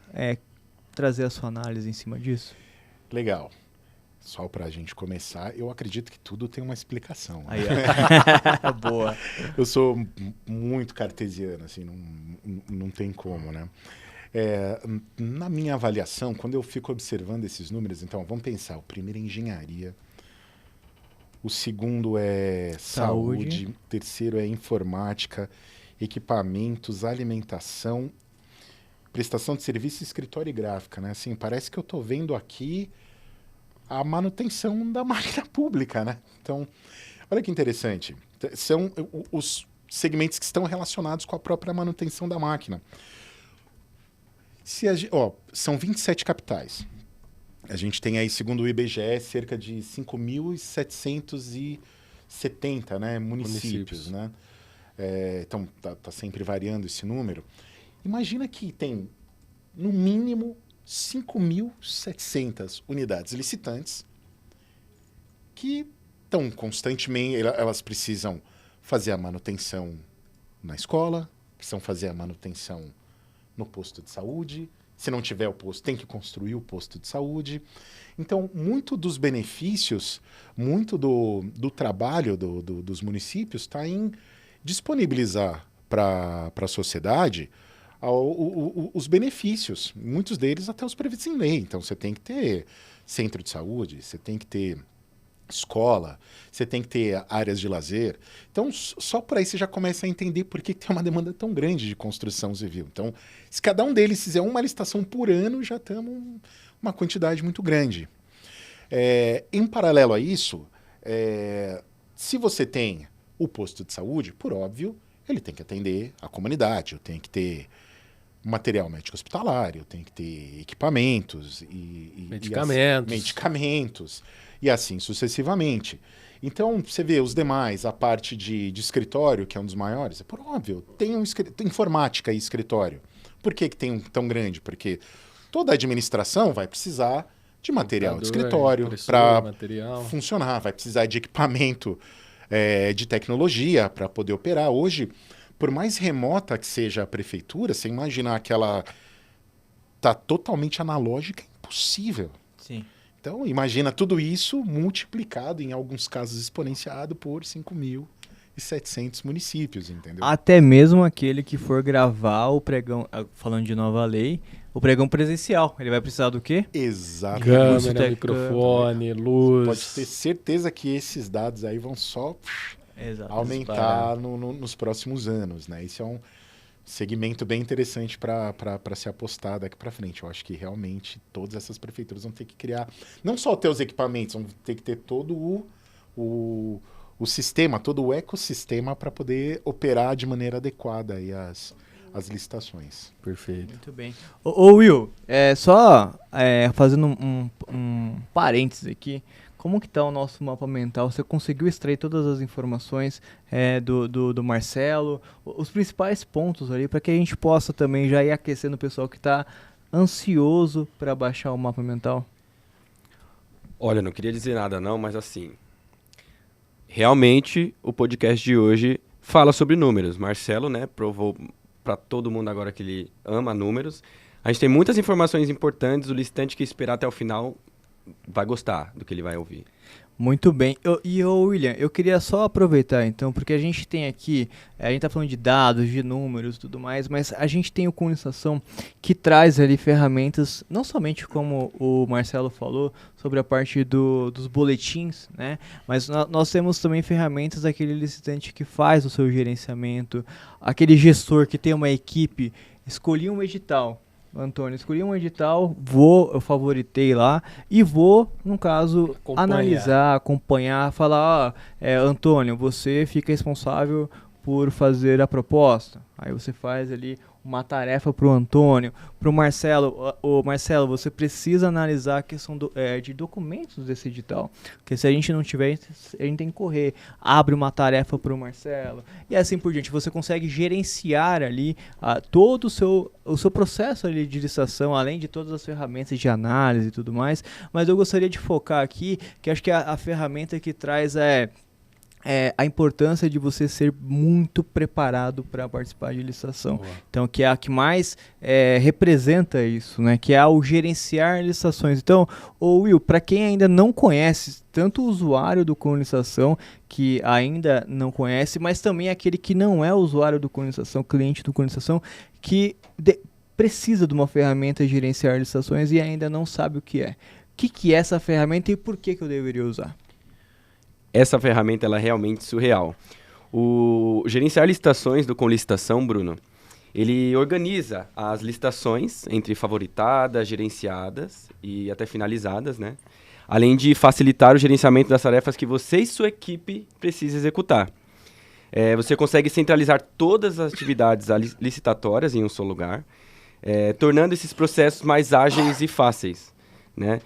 trazer a sua análise em cima disso? Legal. Só para a gente começar, eu acredito que tudo tem uma explicação. Né? Aí, boa. Eu sou muito cartesiano, assim, não tem como, né? Na minha avaliação, quando eu fico observando esses números, então, vamos pensar, o primeiro é engenharia, o segundo é saúde, o terceiro é informática, equipamentos, alimentação, prestação de serviço, escritório e gráfica, né? Assim, parece que eu estou vendo aqui a manutenção da máquina pública, né? Então, olha que interessante. São os segmentos que estão relacionados com a própria manutenção da máquina. São 27 capitais. A gente tem aí, segundo o IBGE, cerca de 5.770, né, municípios, né? então tá sempre variando esse número. Imagina que tem, no mínimo, 5.700 unidades licitantes que estão constantemente, elas precisam fazer a manutenção na escola, precisam fazer a manutenção no posto de saúde. Se não tiver o posto, tem que construir o posto de saúde. Então, muito dos benefícios, muito do trabalho dos municípios está em disponibilizar para a sociedade os benefícios, muitos deles até os previstos em lei. Então, você tem que ter centro de saúde, você tem que ter escola, você tem que ter áreas de lazer. Então, só por aí você já começa a entender por que tem uma demanda tão grande de construção civil. Então, se cada um deles fizer uma licitação por ano, já estamos uma quantidade muito grande. Em paralelo a isso, se você tem o posto de saúde, por óbvio, ele tem que atender a comunidade, eu tenho que ter material médico hospitalar, eu tenho que ter equipamentos e medicamentos e assim sucessivamente. Então, você vê os demais, a parte de escritório, que é um dos maiores, é por óbvio, tem informática e escritório. Por que tem tão grande? Porque toda a administração vai precisar de material de escritório para funcionar, vai precisar de equipamento de tecnologia para poder operar. Hoje, por mais remota que seja a prefeitura, você imaginar que ela está totalmente analógica, é impossível. Sim. Então, imagina tudo isso multiplicado, em alguns casos exponenciado, por 5.700 municípios, entendeu? Até mesmo aquele que for gravar o pregão, falando de nova lei, o pregão presencial, ele vai precisar do quê? Exatamente. Câmera, microfone, luz. Pode ter certeza que esses dados aí vão só aumentar nos próximos anos, né? Isso é um segmento bem interessante para se apostar daqui para frente. Eu acho que realmente todas essas prefeituras vão ter que criar, não só ter os equipamentos, vão ter que ter todo o sistema, todo o ecossistema para poder operar de maneira adequada aí as licitações. Perfeito. Muito bem. Ô Will, só fazendo um parênteses aqui, como que tá o nosso mapa mental? Você conseguiu extrair todas as informações do Marcelo, os principais pontos ali, para que a gente possa também já ir aquecendo o pessoal que está ansioso para baixar o mapa mental? Olha, não queria dizer nada não, mas assim, realmente o podcast de hoje fala sobre números. Marcelo, né, provou para todo mundo agora que ele ama números. A gente tem muitas informações importantes, o licitante que esperar até o final vai gostar do que ele vai ouvir. Muito bem. William, eu queria só aproveitar então, porque a gente tem aqui, a gente está falando de dados, de números e tudo mais, mas a gente tem o Conlicitação que traz ali ferramentas, não somente como o Marcelo falou, sobre a parte dos boletins, né? Mas nós temos também ferramentas daquele licitante que faz o seu gerenciamento, aquele gestor que tem uma equipe, escolhi um edital. Antônio, escolhi um edital, eu favoritei lá e vou, no caso, analisar, acompanhar, falar, Antônio, você fica responsável por fazer a proposta. Aí você faz ali uma tarefa para o Antônio, para o Marcelo. Marcelo, você precisa analisar a questão de documentos desse edital. Porque se a gente não tiver, a gente tem que correr. Abre uma tarefa para o Marcelo. E assim por diante. Você consegue gerenciar ali todo o seu processo ali de licitação, além de todas as ferramentas de análise e tudo mais. Mas eu gostaria de focar aqui, que acho que a ferramenta que traz a importância de você ser muito preparado para participar de licitação. Boa. Então, que é a que mais representa isso, né? Que é o gerenciar licitações. Então, Will, para quem ainda não conhece, tanto o usuário do Conlicitação, que ainda não conhece, mas também aquele que não é usuário do Conlicitação, cliente do Conlicitação, que precisa de uma ferramenta de gerenciar licitações e ainda não sabe o que é. O que é essa ferramenta e por que eu deveria usar? Essa ferramenta ela é realmente surreal. O gerenciar licitações do Conlicitação, Bruno, ele organiza as licitações entre favoritadas, gerenciadas e até finalizadas, né? Além de facilitar o gerenciamento das tarefas que você e sua equipe precisam executar. Você consegue centralizar todas as atividades licitatórias em um só lugar, tornando esses processos mais ágeis e fáceis, né?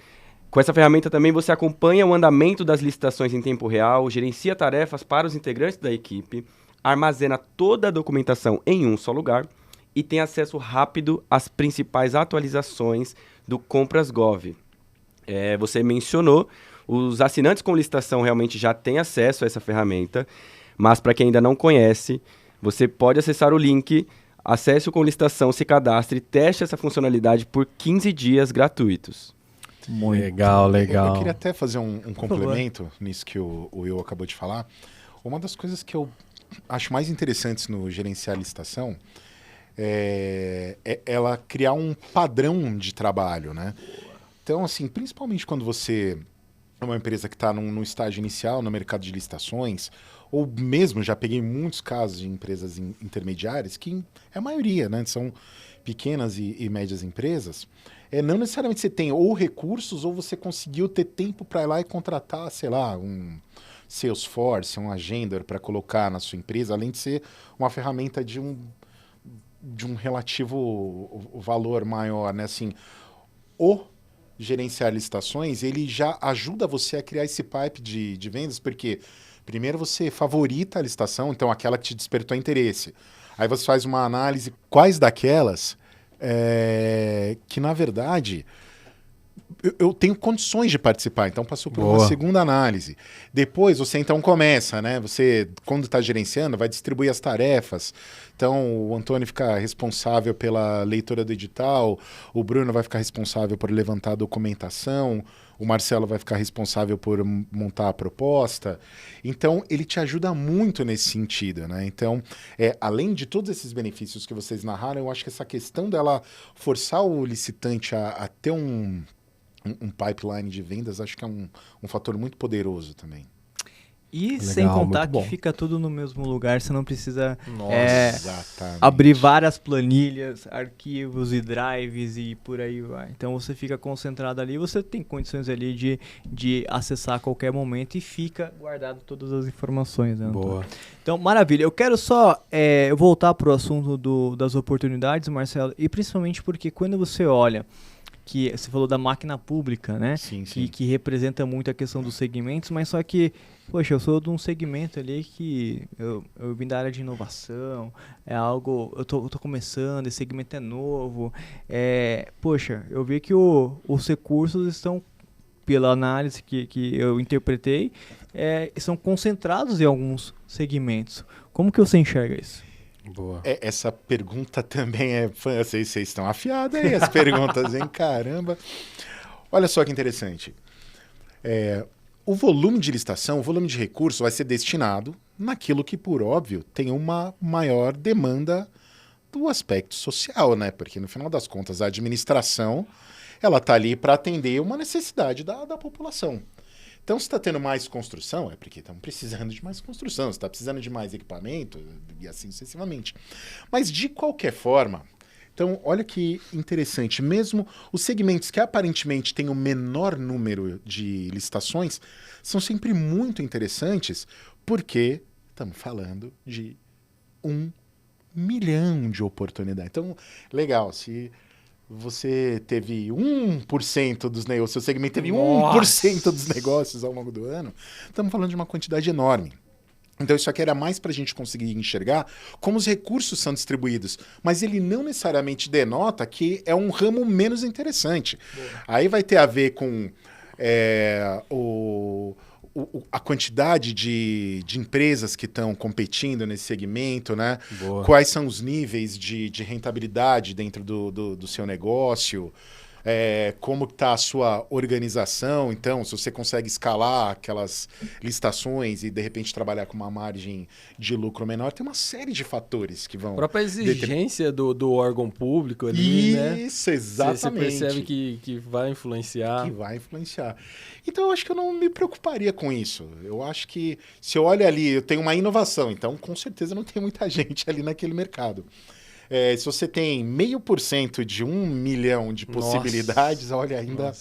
Com essa ferramenta também você acompanha o andamento das licitações em tempo real, gerencia tarefas para os integrantes da equipe, armazena toda a documentação em um só lugar e tem acesso rápido às principais atualizações do Compras Gov. Você mencionou, os assinantes com licitação realmente já têm acesso a essa ferramenta, mas para quem ainda não conhece, você pode acessar o link, acesse o com licitação, se cadastre e teste essa funcionalidade por 15 dias gratuitos. Muito legal. Eu queria até fazer um complemento nisso que o Will acabou de falar. Uma das coisas que eu acho mais interessantes no gerenciar a licitação é ela criar um padrão de trabalho, né? Então, assim, principalmente quando você é uma empresa que está num estágio inicial no mercado de licitações, ou mesmo já peguei muitos casos de empresas intermediárias, que é a maioria, né? São pequenas e médias empresas. Não necessariamente você tem ou recursos ou você conseguiu ter tempo para ir lá e contratar, sei lá, um Salesforce, um Agender para colocar na sua empresa, além de ser uma ferramenta de um relativo valor maior, né? Assim, o gerenciar licitações, ele já ajuda você a criar esse pipe de vendas, porque primeiro você favorita a licitação, então aquela que te despertou interesse. Aí você faz uma análise, quais daquelas que, na verdade, eu tenho condições de participar, então passou por uma segunda análise. Depois você então começa, né? Você, quando está gerenciando, vai distribuir as tarefas. Então o Antônio fica responsável pela leitura do edital, o Bruno vai ficar responsável por levantar a documentação, o Marcelo vai ficar responsável por montar a proposta. Então ele te ajuda muito nesse sentido, né? Então, além de todos esses benefícios que vocês narraram, eu acho que essa questão dela forçar o licitante a ter um pipeline de vendas, acho que é um fator muito poderoso também. E Legal, sem contar que bom. fica tudo no mesmo lugar, você não precisa Exatamente. abrir várias planilhas, arquivos e drives e por aí vai. Então você fica concentrado ali, você tem condições ali de acessar a qualquer momento e fica guardado todas as informações. Né, Antônio? Boa. Então, maravilha. Eu quero só voltar para o assunto das oportunidades, Marcelo, e principalmente porque quando você olha que você falou da máquina pública, né? Sim. Que representa muito a questão dos segmentos, mas só que, poxa, eu sou de um segmento ali que eu vim da área de inovação, é algo, eu tô começando, esse segmento é novo, poxa, eu vi que os recursos estão, pela análise que eu interpretei, são concentrados em alguns segmentos. Como que você enxerga isso? Boa. Essa pergunta também vocês estão afiados aí, as perguntas, hein? Caramba! Olha só que interessante. O volume de licitação, o volume de recurso vai ser destinado naquilo que, por óbvio, tem uma maior demanda do aspecto social, né? Porque, no final das contas, a administração ela está ali para atender uma necessidade da população. Então, se está tendo mais construção, é porque estamos precisando de mais construção, se está precisando de mais equipamento, e assim sucessivamente. Mas, de qualquer forma, então, olha que interessante, mesmo os segmentos que aparentemente têm o menor número de licitações, são sempre muito interessantes, porque estamos falando de 1 milhão de oportunidades. Então, legal, se você teve 1% dos negócios, seu segmento teve 1% dos negócios ao longo do ano, estamos falando de uma quantidade enorme. Então isso aqui era mais para a gente conseguir enxergar como os recursos são distribuídos, mas ele não necessariamente denota que é um ramo menos interessante. Boa. Aí vai ter a ver com a quantidade de empresas que estão competindo nesse segmento, né? Boa. Quais são os níveis de rentabilidade dentro do seu negócio, como está a sua organização. Então, se você consegue escalar aquelas licitações e, de repente, trabalhar com uma margem de lucro menor, tem uma série de fatores que vão... A própria exigência do órgão público ali, né? Isso, exatamente. Você percebe que vai influenciar. Que vai influenciar. Então, eu acho que eu não me preocuparia com isso. Eu acho que, se eu olho ali, eu tenho uma inovação, então, com certeza, não tem muita gente ali naquele mercado. Se você tem 0,5% de 1 milhão de possibilidades, olha, ainda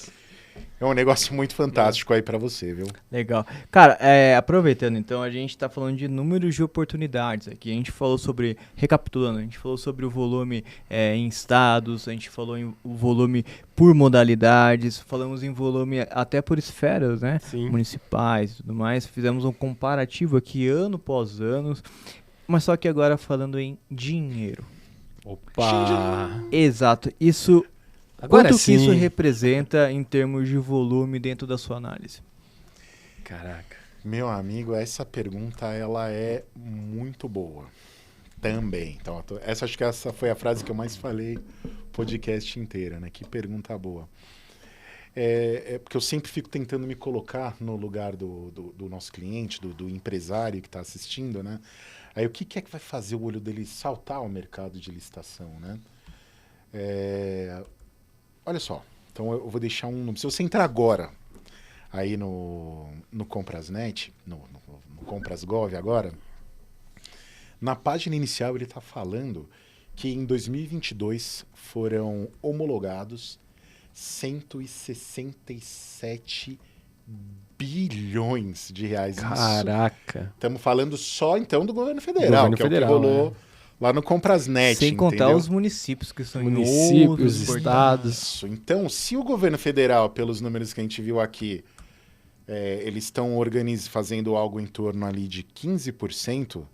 é um negócio muito fantástico aí para você, viu? Legal. Cara, aproveitando, então, a gente está falando de números de oportunidades aqui. A gente falou sobre, recapitulando, a gente falou sobre o volume em estados, a gente falou em o volume por modalidades, falamos em volume até por esferas, né? Sim. Municipais e tudo mais. Fizemos um comparativo aqui ano após ano. Mas só que agora falando em dinheiro. Opa! Exato. Isso, Agora quanto sim. que isso representa em termos de volume dentro da sua análise? Caraca. Meu amigo, essa pergunta ela é muito boa também. Então, acho que essa foi a frase que eu mais falei o podcast inteiro, né? Que pergunta boa. Porque eu sempre fico tentando me colocar no lugar do nosso cliente, do empresário que está assistindo, né? Aí o que é que vai fazer o olho dele saltar ao mercado de licitação, né? Olha só, então eu vou deixar um número. Se você entrar agora aí no Comprasnet, no Comprasgov agora, na página inicial ele está falando que em 2022 foram homologados 167 bilhões de reais. Caraca. Estamos falando só então do governo federal, Governo que federal, é o que rolou lá no Comprasnet. Sem contar entendeu? os municípios que são em Municípios, outros estados. Isso. Então, se o governo federal, pelos números que a gente viu aqui, eles estão fazendo algo em torno ali de 15%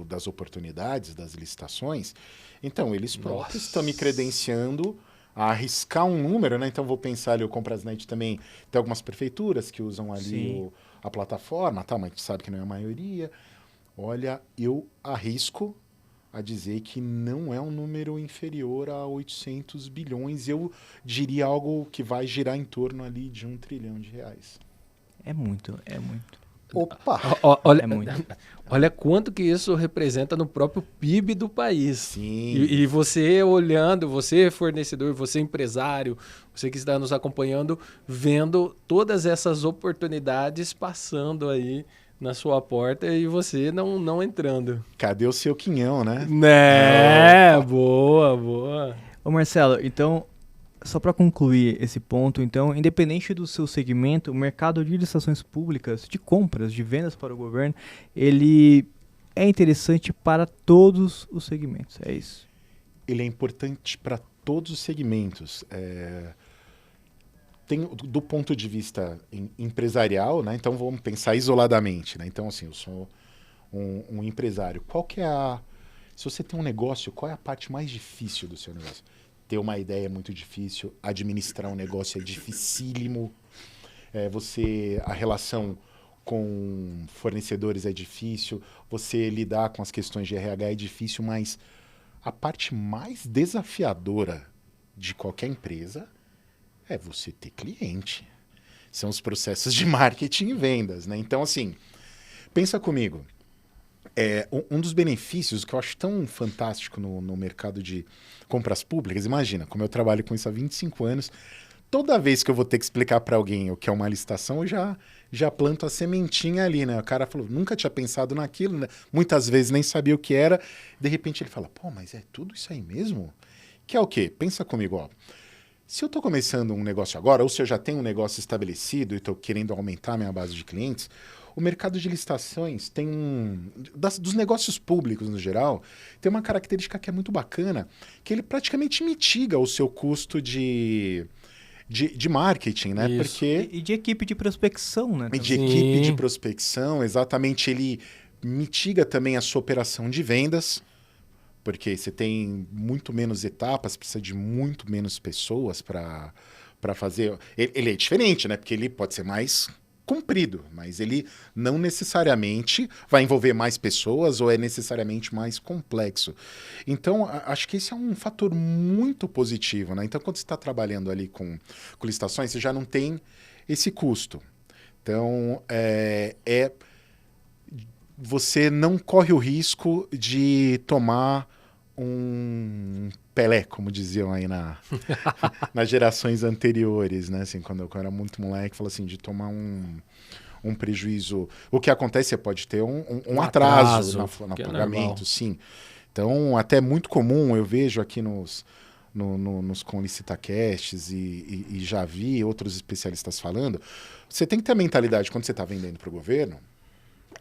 das oportunidades, das licitações, então eles próprios estão me credenciando a arriscar um número, né? Então vou pensar ali, o Comprasnet também tem algumas prefeituras que usam ali a plataforma, tá? Mas a gente sabe que não é a maioria. Olha, eu arrisco a dizer que não é um número inferior a 800 bilhões. Eu diria algo que vai girar em torno ali de 1 trilhão de reais. É muito, é muito. Opa! Olha, É muito. olha quanto que isso representa no próprio PIB do país. Sim. E você olhando, você fornecedor, você empresário, você que está nos acompanhando, vendo todas essas oportunidades passando aí na sua porta e você não entrando. Cadê o seu quinhão, né? Né? Boa, boa. Ô Marcelo, então, só para concluir esse ponto, então, independente do seu segmento, o mercado de licitações públicas, de compras, de vendas para o governo, ele é interessante para todos os segmentos, é isso? Ele é importante para todos os segmentos. Do ponto de vista empresarial, né? Então vamos pensar isoladamente, né? Então, assim, eu sou um empresário. Se você tem um negócio, qual é a parte mais difícil do seu negócio? Ter uma ideia é muito difícil, administrar um negócio é dificílimo, a relação com fornecedores é difícil, você lidar com as questões de RH é difícil, mas a parte mais desafiadora de qualquer empresa é você ter cliente. São os processos de marketing e vendas, né? Então, assim, pensa comigo. Um dos benefícios que eu acho tão fantástico no mercado de compras públicas, imagina, como eu trabalho com isso há 25 anos, toda vez que eu vou ter que explicar para alguém o que é uma licitação, eu já planto a sementinha ali, né? O cara falou, nunca tinha pensado naquilo, né? Muitas vezes nem sabia o que era, de repente ele fala, pô, mas é tudo isso aí mesmo? Que é o quê? Pensa comigo, ó. Se eu estou começando um negócio agora, ou se eu já tenho um negócio estabelecido e estou querendo aumentar a minha base de clientes, o mercado de licitações tem dos negócios públicos no geral, tem uma característica que é muito bacana, que ele praticamente mitiga o seu custo de marketing, né? Isso. Porque E de equipe de prospecção, né? de também. equipe de prospecção, exatamente, ele mitiga também a sua operação de vendas, porque você tem muito menos etapas, precisa de muito menos pessoas para fazer. Ele é diferente, né? Porque ele pode ser mais comprido, mas ele não necessariamente vai envolver mais pessoas ou é necessariamente mais complexo. Então, acho que esse é um fator muito positivo, né? Então, quando você está trabalhando ali com licitações, você já não tem esse custo. Então, você não corre o risco de tomar um Pelé, como diziam aí nas gerações anteriores, né? Assim, quando eu era muito moleque, falou assim, de tomar um prejuízo. O que acontece, você pode ter um atraso no pagamento, sim. Então, até é muito comum, eu vejo aqui nos Conlicitacasts e já vi outros especialistas falando, você tem que ter a mentalidade, quando você está vendendo para o governo,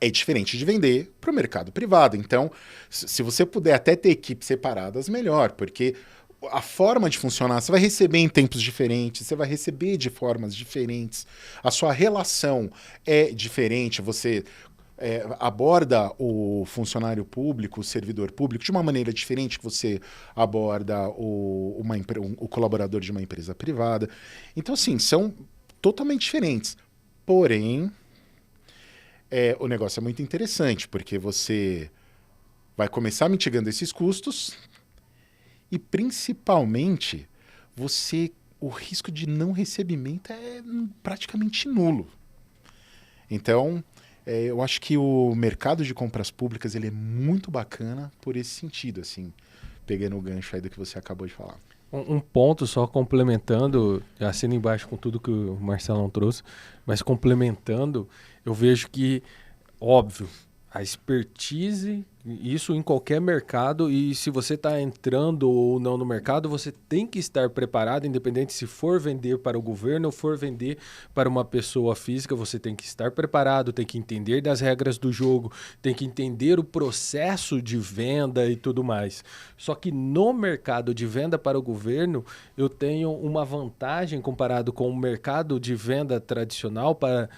é diferente de vender para o mercado privado. Então, se você puder até ter equipes separadas, melhor, porque a forma de funcionar, você vai receber em tempos diferentes, você vai receber de formas diferentes, a sua relação é diferente, aborda o funcionário público, o servidor público, de uma maneira diferente que você aborda o colaborador de uma empresa privada. Então, assim, são totalmente diferentes. Porém, o negócio é muito interessante, porque você vai começar mitigando esses custos e, principalmente, o risco de não recebimento é praticamente nulo. Então, eu acho que o mercado de compras públicas ele é muito bacana por esse sentido, assim, pegando o gancho aí do que você acabou de falar. Um ponto só complementando, assino embaixo com tudo que o Marcelão trouxe, mas complementando, eu vejo que, óbvio, a expertise, isso em qualquer mercado, e se você está entrando ou não no mercado, você tem que estar preparado, independente se for vender para o governo ou for vender para uma pessoa física, você tem que estar preparado, tem que entender das regras do jogo, tem que entender o processo de venda e tudo mais. Só que no mercado de venda para o governo, eu tenho uma vantagem comparado com o mercado de venda tradicional para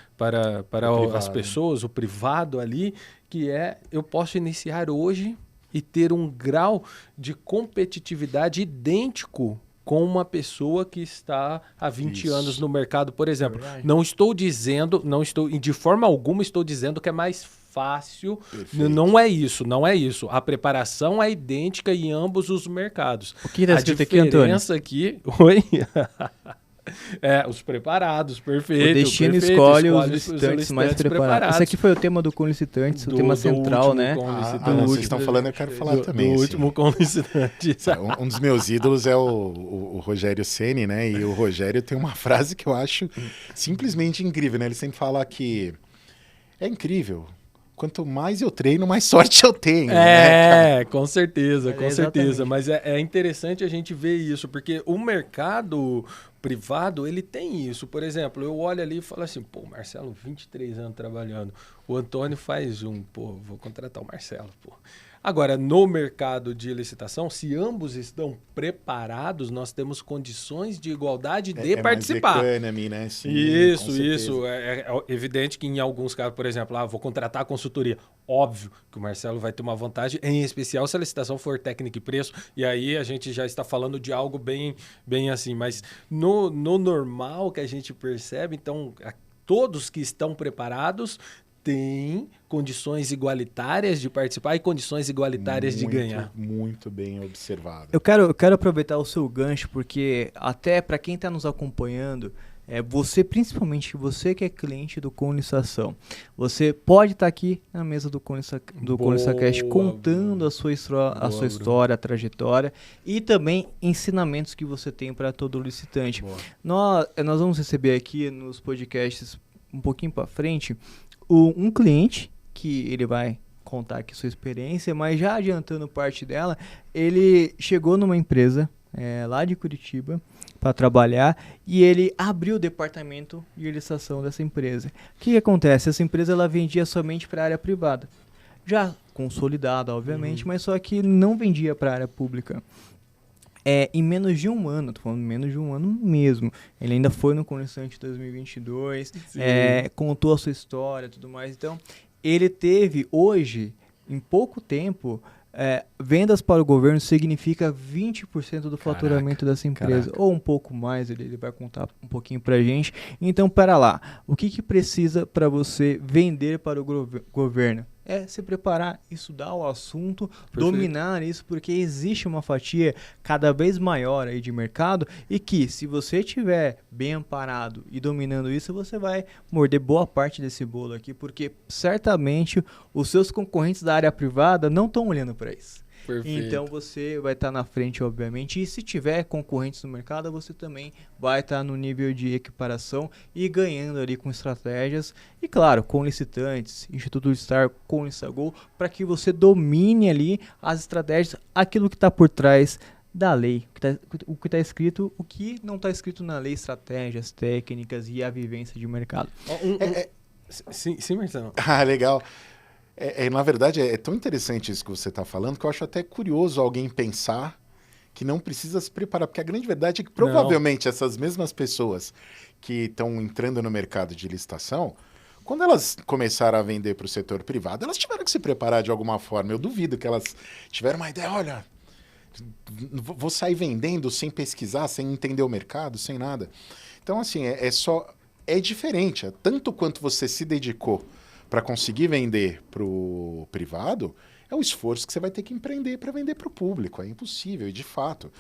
as pessoas, o privado ali, que eu posso iniciar hoje e ter um grau de competitividade idêntico com uma pessoa que está há 20 anos no mercado, por exemplo. Não estou dizendo, de forma alguma estou dizendo que é mais fácil. Não é isso. A preparação é idêntica em ambos os mercados. O que está escrito aqui, Antônio? A diferença aqui... Oi? Os preparados, perfeito. O destino escolhe os licitantes mais preparados. Esse aqui foi o tema do Com Licitantes, o tema central, né? Vocês estão falando, eu quero falar também. Do último Com Licitantes. Um dos meus ídolos é o Rogério Ceni, né? E o Rogério tem uma frase que eu acho simplesmente incrível, né? Ele sempre fala que é incrível. Quanto mais eu treino, mais sorte eu tenho. Né, com certeza, com certeza. Mas é interessante a gente ver isso, porque o mercado privado, ele tem isso. Por exemplo, eu olho ali e falo assim, pô, Marcelo, 23 anos trabalhando. O Antônio faz vou contratar o Marcelo, pô. Agora, no mercado de licitação, se ambos estão preparados, nós temos condições de igualdade de participar. Mais economy, né? Sim, isso. É evidente que em alguns casos, por exemplo, vou contratar a consultoria. Óbvio que o Marcelo vai ter uma vantagem, em especial se a licitação for técnica e preço, e aí a gente já está falando de algo bem assim. Mas no normal que a gente percebe, então, todos que estão preparados têm condições igualitárias de participar e condições igualitárias de ganhar. Muito bem observado. Eu quero aproveitar o seu gancho, porque até para quem está nos acompanhando, principalmente você que é cliente do Com Licitação, você pode estar aqui na mesa do Com Licitacast contando a sua história, a trajetória e também ensinamentos que você tem para todo licitante. Nós vamos receber aqui nos podcasts um pouquinho para frente um cliente que ele vai contar aqui sua experiência, mas já adiantando parte dela, ele chegou numa empresa lá de Curitiba para trabalhar e ele abriu o departamento de licitação dessa empresa. O que acontece? Essa empresa ela vendia somente para a área privada, já consolidada, obviamente, mas só que não vendia para a área pública. Em menos de um ano, tô falando menos de um ano mesmo, ele ainda foi no Conestante 2022, contou a sua história e tudo mais. Então, ele teve hoje, em pouco tempo, vendas para o governo significa 20% do faturamento dessa empresa, ou um pouco mais, ele vai contar um pouquinho pra gente. Então, pera lá, o que precisa para você vender para o governo? Se preparar, estudar o assunto, dominar isso, porque existe uma fatia cada vez maior aí de mercado e que, se você estiver bem amparado e dominando isso, você vai morder boa parte desse bolo aqui, porque certamente os seus concorrentes da área privada não estão olhando para isso. Perfeito. Então você vai estar na frente, obviamente, e se tiver concorrentes no mercado, você também vai estar no nível de equiparação e ganhando ali com estratégias e, claro, com licitantes, Instituto Star, com Lissagol, para que você domine ali as estratégias, aquilo que está por trás da lei, o que está escrito, o que não está escrito na lei, estratégias, técnicas e a vivência de mercado. Sim, Marcelo. Legal. Na verdade, é tão interessante isso que você está falando que eu acho até curioso alguém pensar que não precisa se preparar, porque a grande verdade é que provavelmente essas mesmas pessoas que estão entrando no mercado de licitação, Quando elas começaram a vender para o setor privado, elas tiveram que se preparar de alguma forma. Eu duvido que elas tiveram uma ideia, olha, vou sair vendendo sem pesquisar, sem entender o mercado, sem nada. Então, assim, é diferente. Tanto quanto você se dedicou para conseguir vender para o privado, é o esforço que você vai ter que empreender para vender para o público. É impossível, e de fato.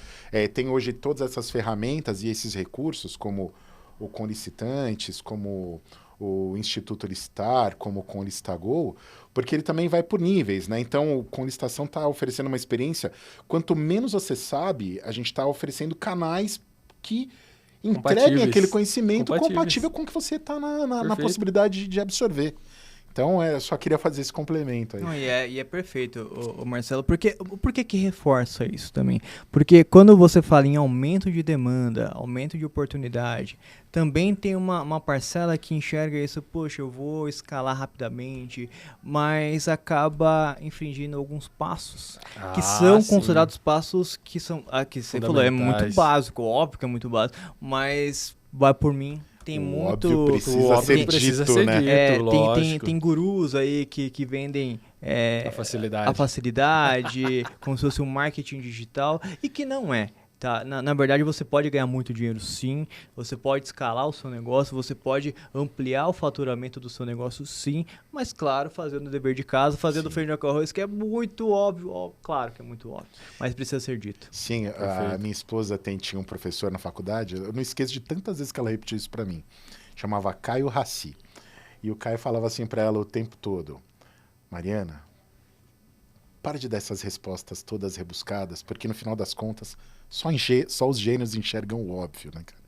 Tem hoje todas essas ferramentas e esses recursos, como o Conlicitantes, como o Instituto Licitar, como o Conlistagol, porque ele também vai por níveis, né? Então, o Conlicitação está oferecendo uma experiência, quanto menos você sabe, a gente está oferecendo canais que entreguem aquele conhecimento compatível com o que você está na possibilidade de absorver. Então, eu só queria fazer esse complemento aí. Não, e é perfeito, o Marcelo. Por que reforça isso também? Porque quando você fala em aumento de demanda, aumento de oportunidade, também tem uma parcela que enxerga isso, poxa, eu vou escalar rapidamente, mas acaba infringindo alguns passos, que são considerados passos que são, que você falou, é muito básico, óbvio que é muito básico, mas vai por mim. Tem o muito. Óbvio precisa ser dito, tem gurus aí que vendem a facilidade como se fosse um marketing digital, e que não é. Tá? Na verdade, você pode ganhar muito dinheiro, sim. Você pode escalar o seu negócio, você pode ampliar o faturamento do seu negócio, sim. Mas, claro, fazendo o dever de casa, fazendo o feijão com arroz, que é muito óbvio. Claro que é muito óbvio, mas precisa ser dito. Sim, a minha esposa tinha um professor na faculdade, eu não esqueço de tantas vezes que ela repetiu isso para mim. Chamava Caio Raci. E o Caio falava assim para ela o tempo todo: Mariana, para de dar essas respostas todas rebuscadas, porque no final das contas, só os gênios enxergam o óbvio, né, cara?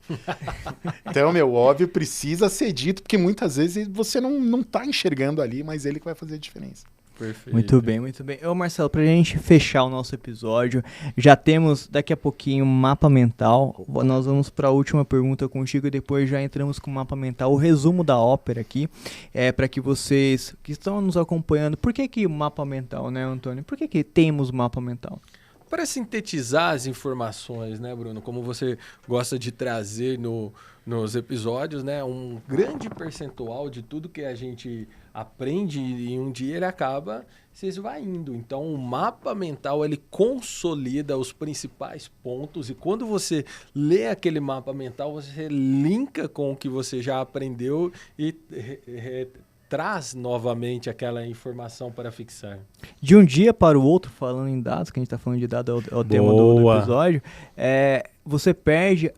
Então, o óbvio precisa ser dito, porque muitas vezes você não tá enxergando ali, mas ele que vai fazer a diferença. Perfeito. Muito bem, muito bem. Ô Marcelo, pra gente fechar o nosso episódio, já temos daqui a pouquinho um mapa mental. Nós vamos para a última pergunta contigo e depois já entramos com o mapa mental, o resumo da ópera aqui, para que vocês que estão nos acompanhando. Por que o mapa mental, né, Antônio? Por que temos mapa mental? Para sintetizar as informações, né, Bruno? Como você gosta de trazer nos episódios, né? Um grande percentual de tudo que a gente aprende em um dia, ele acaba se esvaindo. Então, o mapa mental, ele consolida os principais pontos, e quando você lê aquele mapa mental, você linka com o que você já aprendeu e traz novamente aquela informação para fixar. De um dia para o outro, falando em dados, que a gente está falando de dados, é o tema do episódio, você perde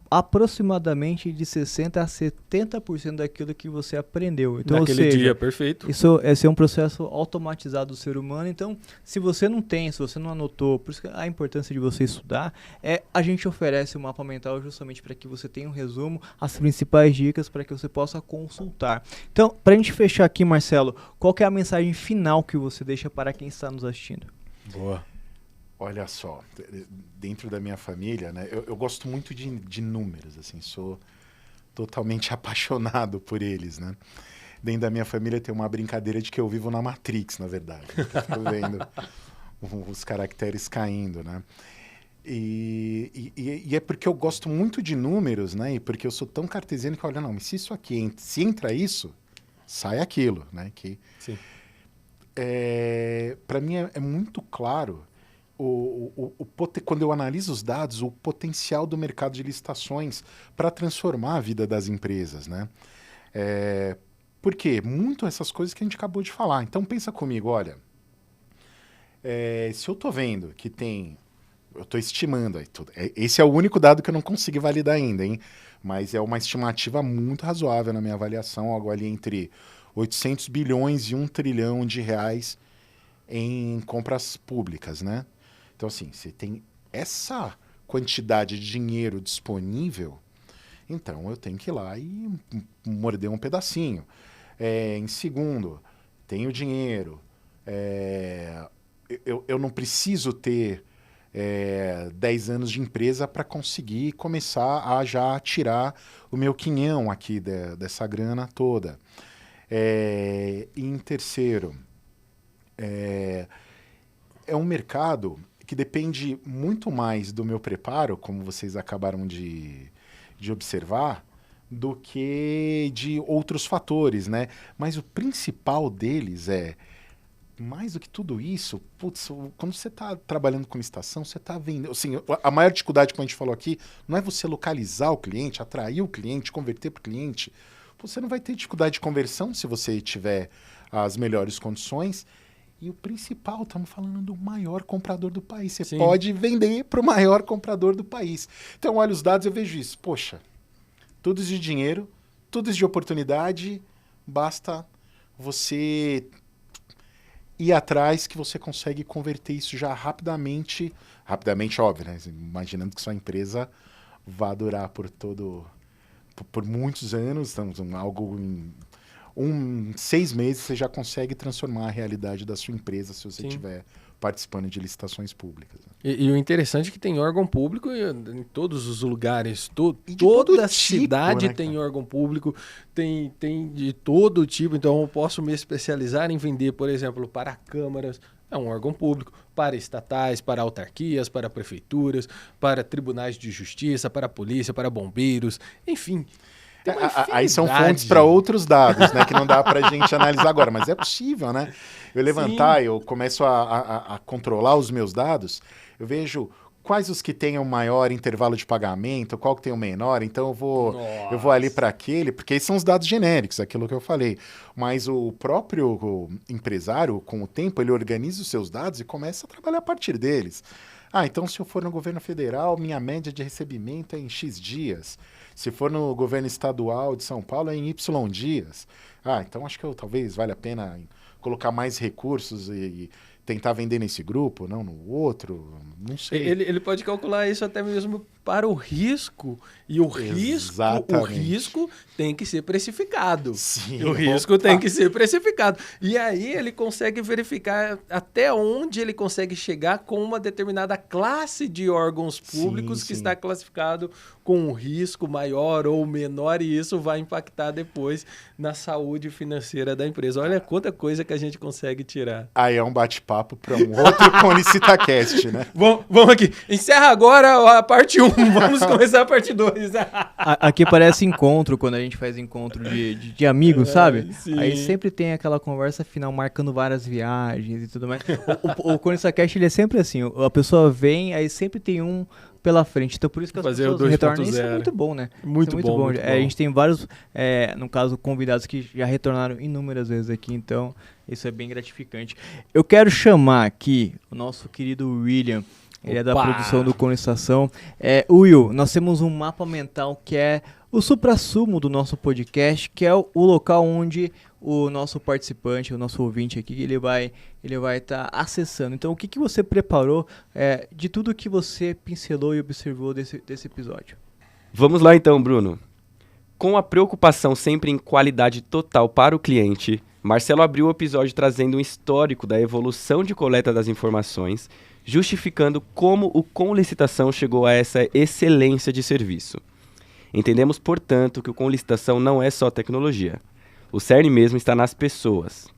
aproximadamente de 60% a 70% daquilo que você aprendeu. Então, naquele dia, perfeito. Esse é um processo automatizado do ser humano. Então, se você não anotou, por isso que a importância de você estudar, a gente oferece um mapa mental justamente para que você tenha um resumo, as principais dicas para que você possa consultar. Então, para a gente fechar aqui, Marcelo, qual que é a mensagem final que você deixa para quem está nos assistindo? Boa. Olha só, dentro da minha família, né, eu gosto muito de números, assim, sou totalmente apaixonado por eles, né? Dentro da minha família tem uma brincadeira de que eu vivo na Matrix, na verdade. Eu fico vendo os caracteres caindo, né? E é porque eu gosto muito de números, né? E porque eu sou tão cartesiano que, olha, não, mas se isso aqui, se entra isso, sai aquilo, né? Sim. Para mim é muito claro quando eu analiso os dados, o potencial do mercado de licitações para transformar a vida das empresas, né? Por quê? Muito essas coisas que a gente acabou de falar. Então, pensa comigo, olha, se eu estou vendo que eu estou estimando, esse é o único dado que eu não consigo validar ainda, hein? Mas é uma estimativa muito razoável na minha avaliação, algo ali entre 800 bilhões e 1 trilhão de reais em compras públicas, né? Então, assim, você tem essa quantidade de dinheiro disponível, então eu tenho que ir lá e morder um pedacinho. Em segundo, tenho dinheiro. Eu não preciso ter 10 anos de empresa para conseguir começar a já tirar o meu quinhão aqui dessa grana toda. E em terceiro, é um mercado que depende muito mais do meu preparo, como vocês acabaram de observar, do que de outros fatores, né? Mas o principal deles mais do que tudo isso, putz, quando você está trabalhando com licitação, você está vendendo. Assim, a maior dificuldade, como a gente falou aqui, não é você localizar o cliente, atrair o cliente, converter para o cliente. Você não vai ter dificuldade de conversão se você tiver as melhores condições. E o principal, estamos falando do maior comprador do país. Você Sim. pode vender para o maior comprador do país. Então, olha os dados, eu vejo isso. Poxa, tudo isso de dinheiro, tudo isso de oportunidade, basta você ir atrás que você consegue converter isso já rapidamente, óbvio, né? Imaginando que sua empresa vá durar por muitos anos, então, algo em 6 meses você já consegue transformar a realidade da sua empresa se você estiver participando de licitações públicas. E o interessante é que tem órgão público em todos os lugares. E de Toda todo a tipo, cidade né, tem cara? órgão público, tem de todo tipo. Então eu posso me especializar em vender, por exemplo, para câmaras, é um órgão público, para estatais, para autarquias, para prefeituras, para tribunais de justiça, para polícia, para bombeiros, enfim. Tem uma Aí são infinidade. fontes para outros dados, né? Que não dá para a gente analisar agora, mas é possível, né? Eu levantar, eu começo a controlar os meus dados, eu vejo quais os que têm o maior intervalo de pagamento, qual que tem o menor, então eu vou ali para aquele, porque esses são os dados genéricos, aquilo que eu falei. Mas o próprio empresário, com o tempo, ele organiza os seus dados e começa a trabalhar a partir deles. Então se eu for no governo federal, minha média de recebimento é em X dias. Se for no governo estadual de São Paulo, é em Y dias. Então acho que talvez valha a pena colocar mais recursos e tentar vender nesse grupo, não no outro, não sei. Ele pode calcular isso até mesmo para o risco. E o risco tem que ser precificado. Sim, O risco tem que ser precificado. E aí ele consegue verificar até onde ele consegue chegar com uma determinada classe de órgãos públicos que está classificado com um risco maior ou menor, e isso vai impactar depois na saúde financeira da empresa. Olha quanta coisa que a gente consegue tirar. Aí é um bate-papo para um outro ConlicitaCast, né? Vamos aqui. Encerra agora a parte 1. Vamos começar a parte 2. Aqui parece encontro, quando a gente faz encontro de amigos, sabe? Sim. Aí sempre tem aquela conversa final marcando várias viagens e tudo mais. O ConlistaCast, ele é sempre assim, a pessoa vem, aí sempre tem um pela frente. Então por isso que as Fazer o pessoas retornam. 2.0. Isso é muito bom, né? Muito Isso é bom. A gente tem vários, no caso, convidados que já retornaram inúmeras vezes aqui, então isso é bem gratificante. Eu quero chamar aqui o nosso querido William. Ele é da produção do Conlistação. Will, nós temos um mapa mental que é o suprassumo do nosso podcast, que é o local onde o nosso participante, o nosso ouvinte aqui, ele vai estar acessando. Então, o que você preparou de tudo que você pincelou e observou desse episódio? Vamos lá então, Bruno. Com a preocupação sempre em qualidade total para o cliente, Marcelo abriu o episódio trazendo um histórico da evolução de coleta das informações, justificando como o Conlicitação chegou a essa excelência de serviço. Entendemos, portanto, que o Conlicitação não é só tecnologia. O cerne mesmo está nas pessoas.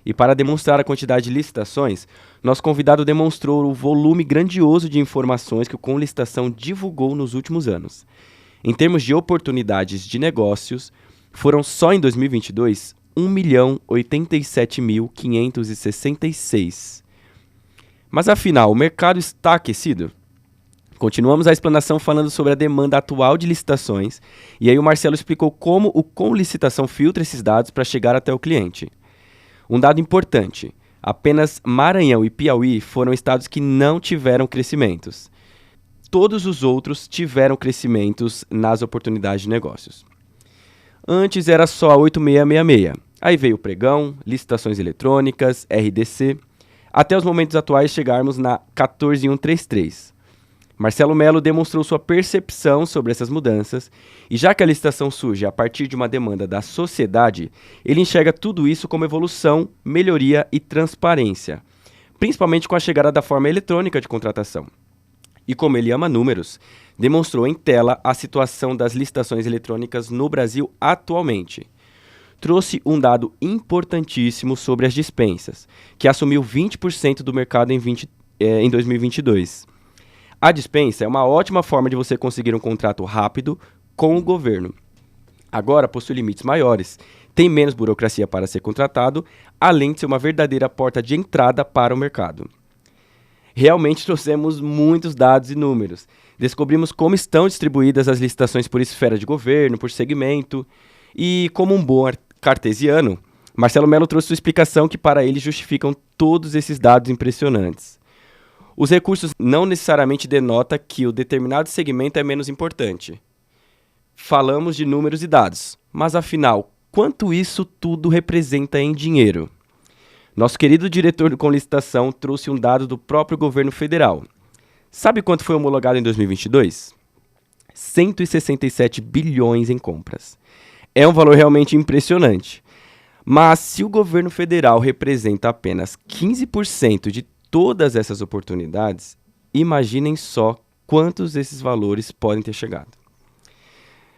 E para demonstrar a quantidade de licitações, nosso convidado demonstrou o volume grandioso de informações que o Conlicitação divulgou nos últimos anos. Em termos de oportunidades de negócios, foram só em 2022 1.087.566. Mas afinal, o mercado está aquecido? Continuamos a explanação falando sobre a demanda atual de licitações, e aí o Marcelo explicou como o Conlicitação filtra esses dados para chegar até o cliente. Um dado importante, apenas Maranhão e Piauí foram estados que não tiveram crescimentos. Todos os outros tiveram crescimentos nas oportunidades de negócios. Antes era só a 8666, aí veio o pregão, licitações eletrônicas, RDC, até os momentos atuais chegarmos na 14133. Marcelo Melo demonstrou sua percepção sobre essas mudanças, e já que a licitação surge a partir de uma demanda da sociedade, ele enxerga tudo isso como evolução, melhoria e transparência, principalmente com a chegada da forma eletrônica de contratação. E como ele ama números, demonstrou em tela a situação das licitações eletrônicas no Brasil atualmente. Trouxe um dado importantíssimo sobre as dispensas, que assumiu 20% do mercado em 2022. A dispensa é uma ótima forma de você conseguir um contrato rápido com o governo. Agora possui limites maiores, tem menos burocracia para ser contratado, além de ser uma verdadeira porta de entrada para o mercado. Realmente trouxemos muitos dados e números. Descobrimos como estão distribuídas as licitações por esfera de governo, por segmento, e como um bom cartesiano, Marcelo Mello trouxe sua explicação que para ele justificam todos esses dados impressionantes. Os recursos não necessariamente denotam que o determinado segmento é menos importante. Falamos de números e dados, mas afinal, quanto isso tudo representa em dinheiro? Nosso querido diretor do Com Licitação trouxe um dado do próprio governo federal. Sabe quanto foi homologado em 2022? 167 bilhões em compras. É um valor realmente impressionante. Mas se o governo federal representa apenas 15% de todas essas oportunidades, imaginem só quantos desses valores podem ter chegado.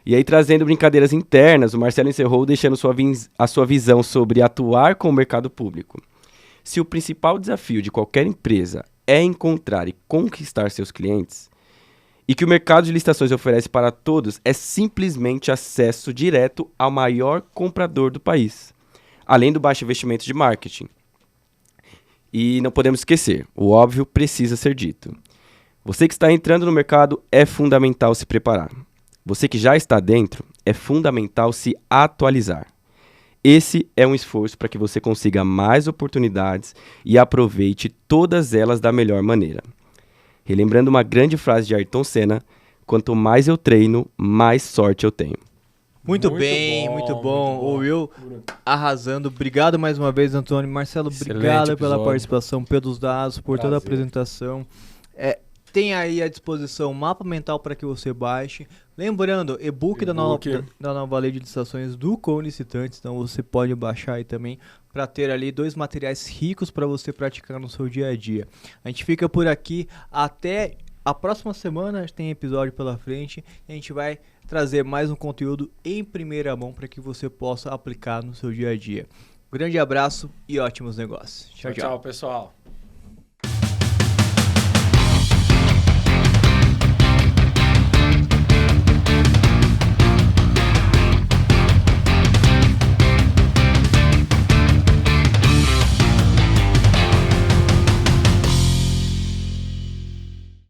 E aí, trazendo brincadeiras internas, o Marcelo encerrou deixando a sua visão sobre atuar com o mercado público. Se o principal desafio de qualquer empresa é encontrar e conquistar seus clientes, e que o mercado de licitações oferece para todos é simplesmente acesso direto ao maior comprador do país, além do baixo investimento de marketing. E não podemos esquecer, o óbvio precisa ser dito. Você que está entrando no mercado, é fundamental se preparar. Você que já está dentro, é fundamental se atualizar. Esse é um esforço para que você consiga mais oportunidades e aproveite todas elas da melhor maneira. Relembrando uma grande frase de Ayrton Senna, quanto mais eu treino, mais sorte eu tenho. Muito bom. O Will arrasando. Obrigado mais uma vez, Antônio. Marcelo, Excelente obrigado pela episódio. participação, pelos dados, por toda a Prazer. apresentação. Tem aí à disposição o mapa mental para que você baixe. Lembrando, e-book da nova lei de licitações do Com Licitantes, então você pode baixar aí também para ter ali 2 materiais ricos para você praticar no seu dia a dia. A gente fica por aqui até a próxima semana, tem episódio pela frente, e a gente vai trazer mais um conteúdo em primeira mão para que você possa aplicar no seu dia a dia. Grande abraço e ótimos negócios. Tchau, pessoal.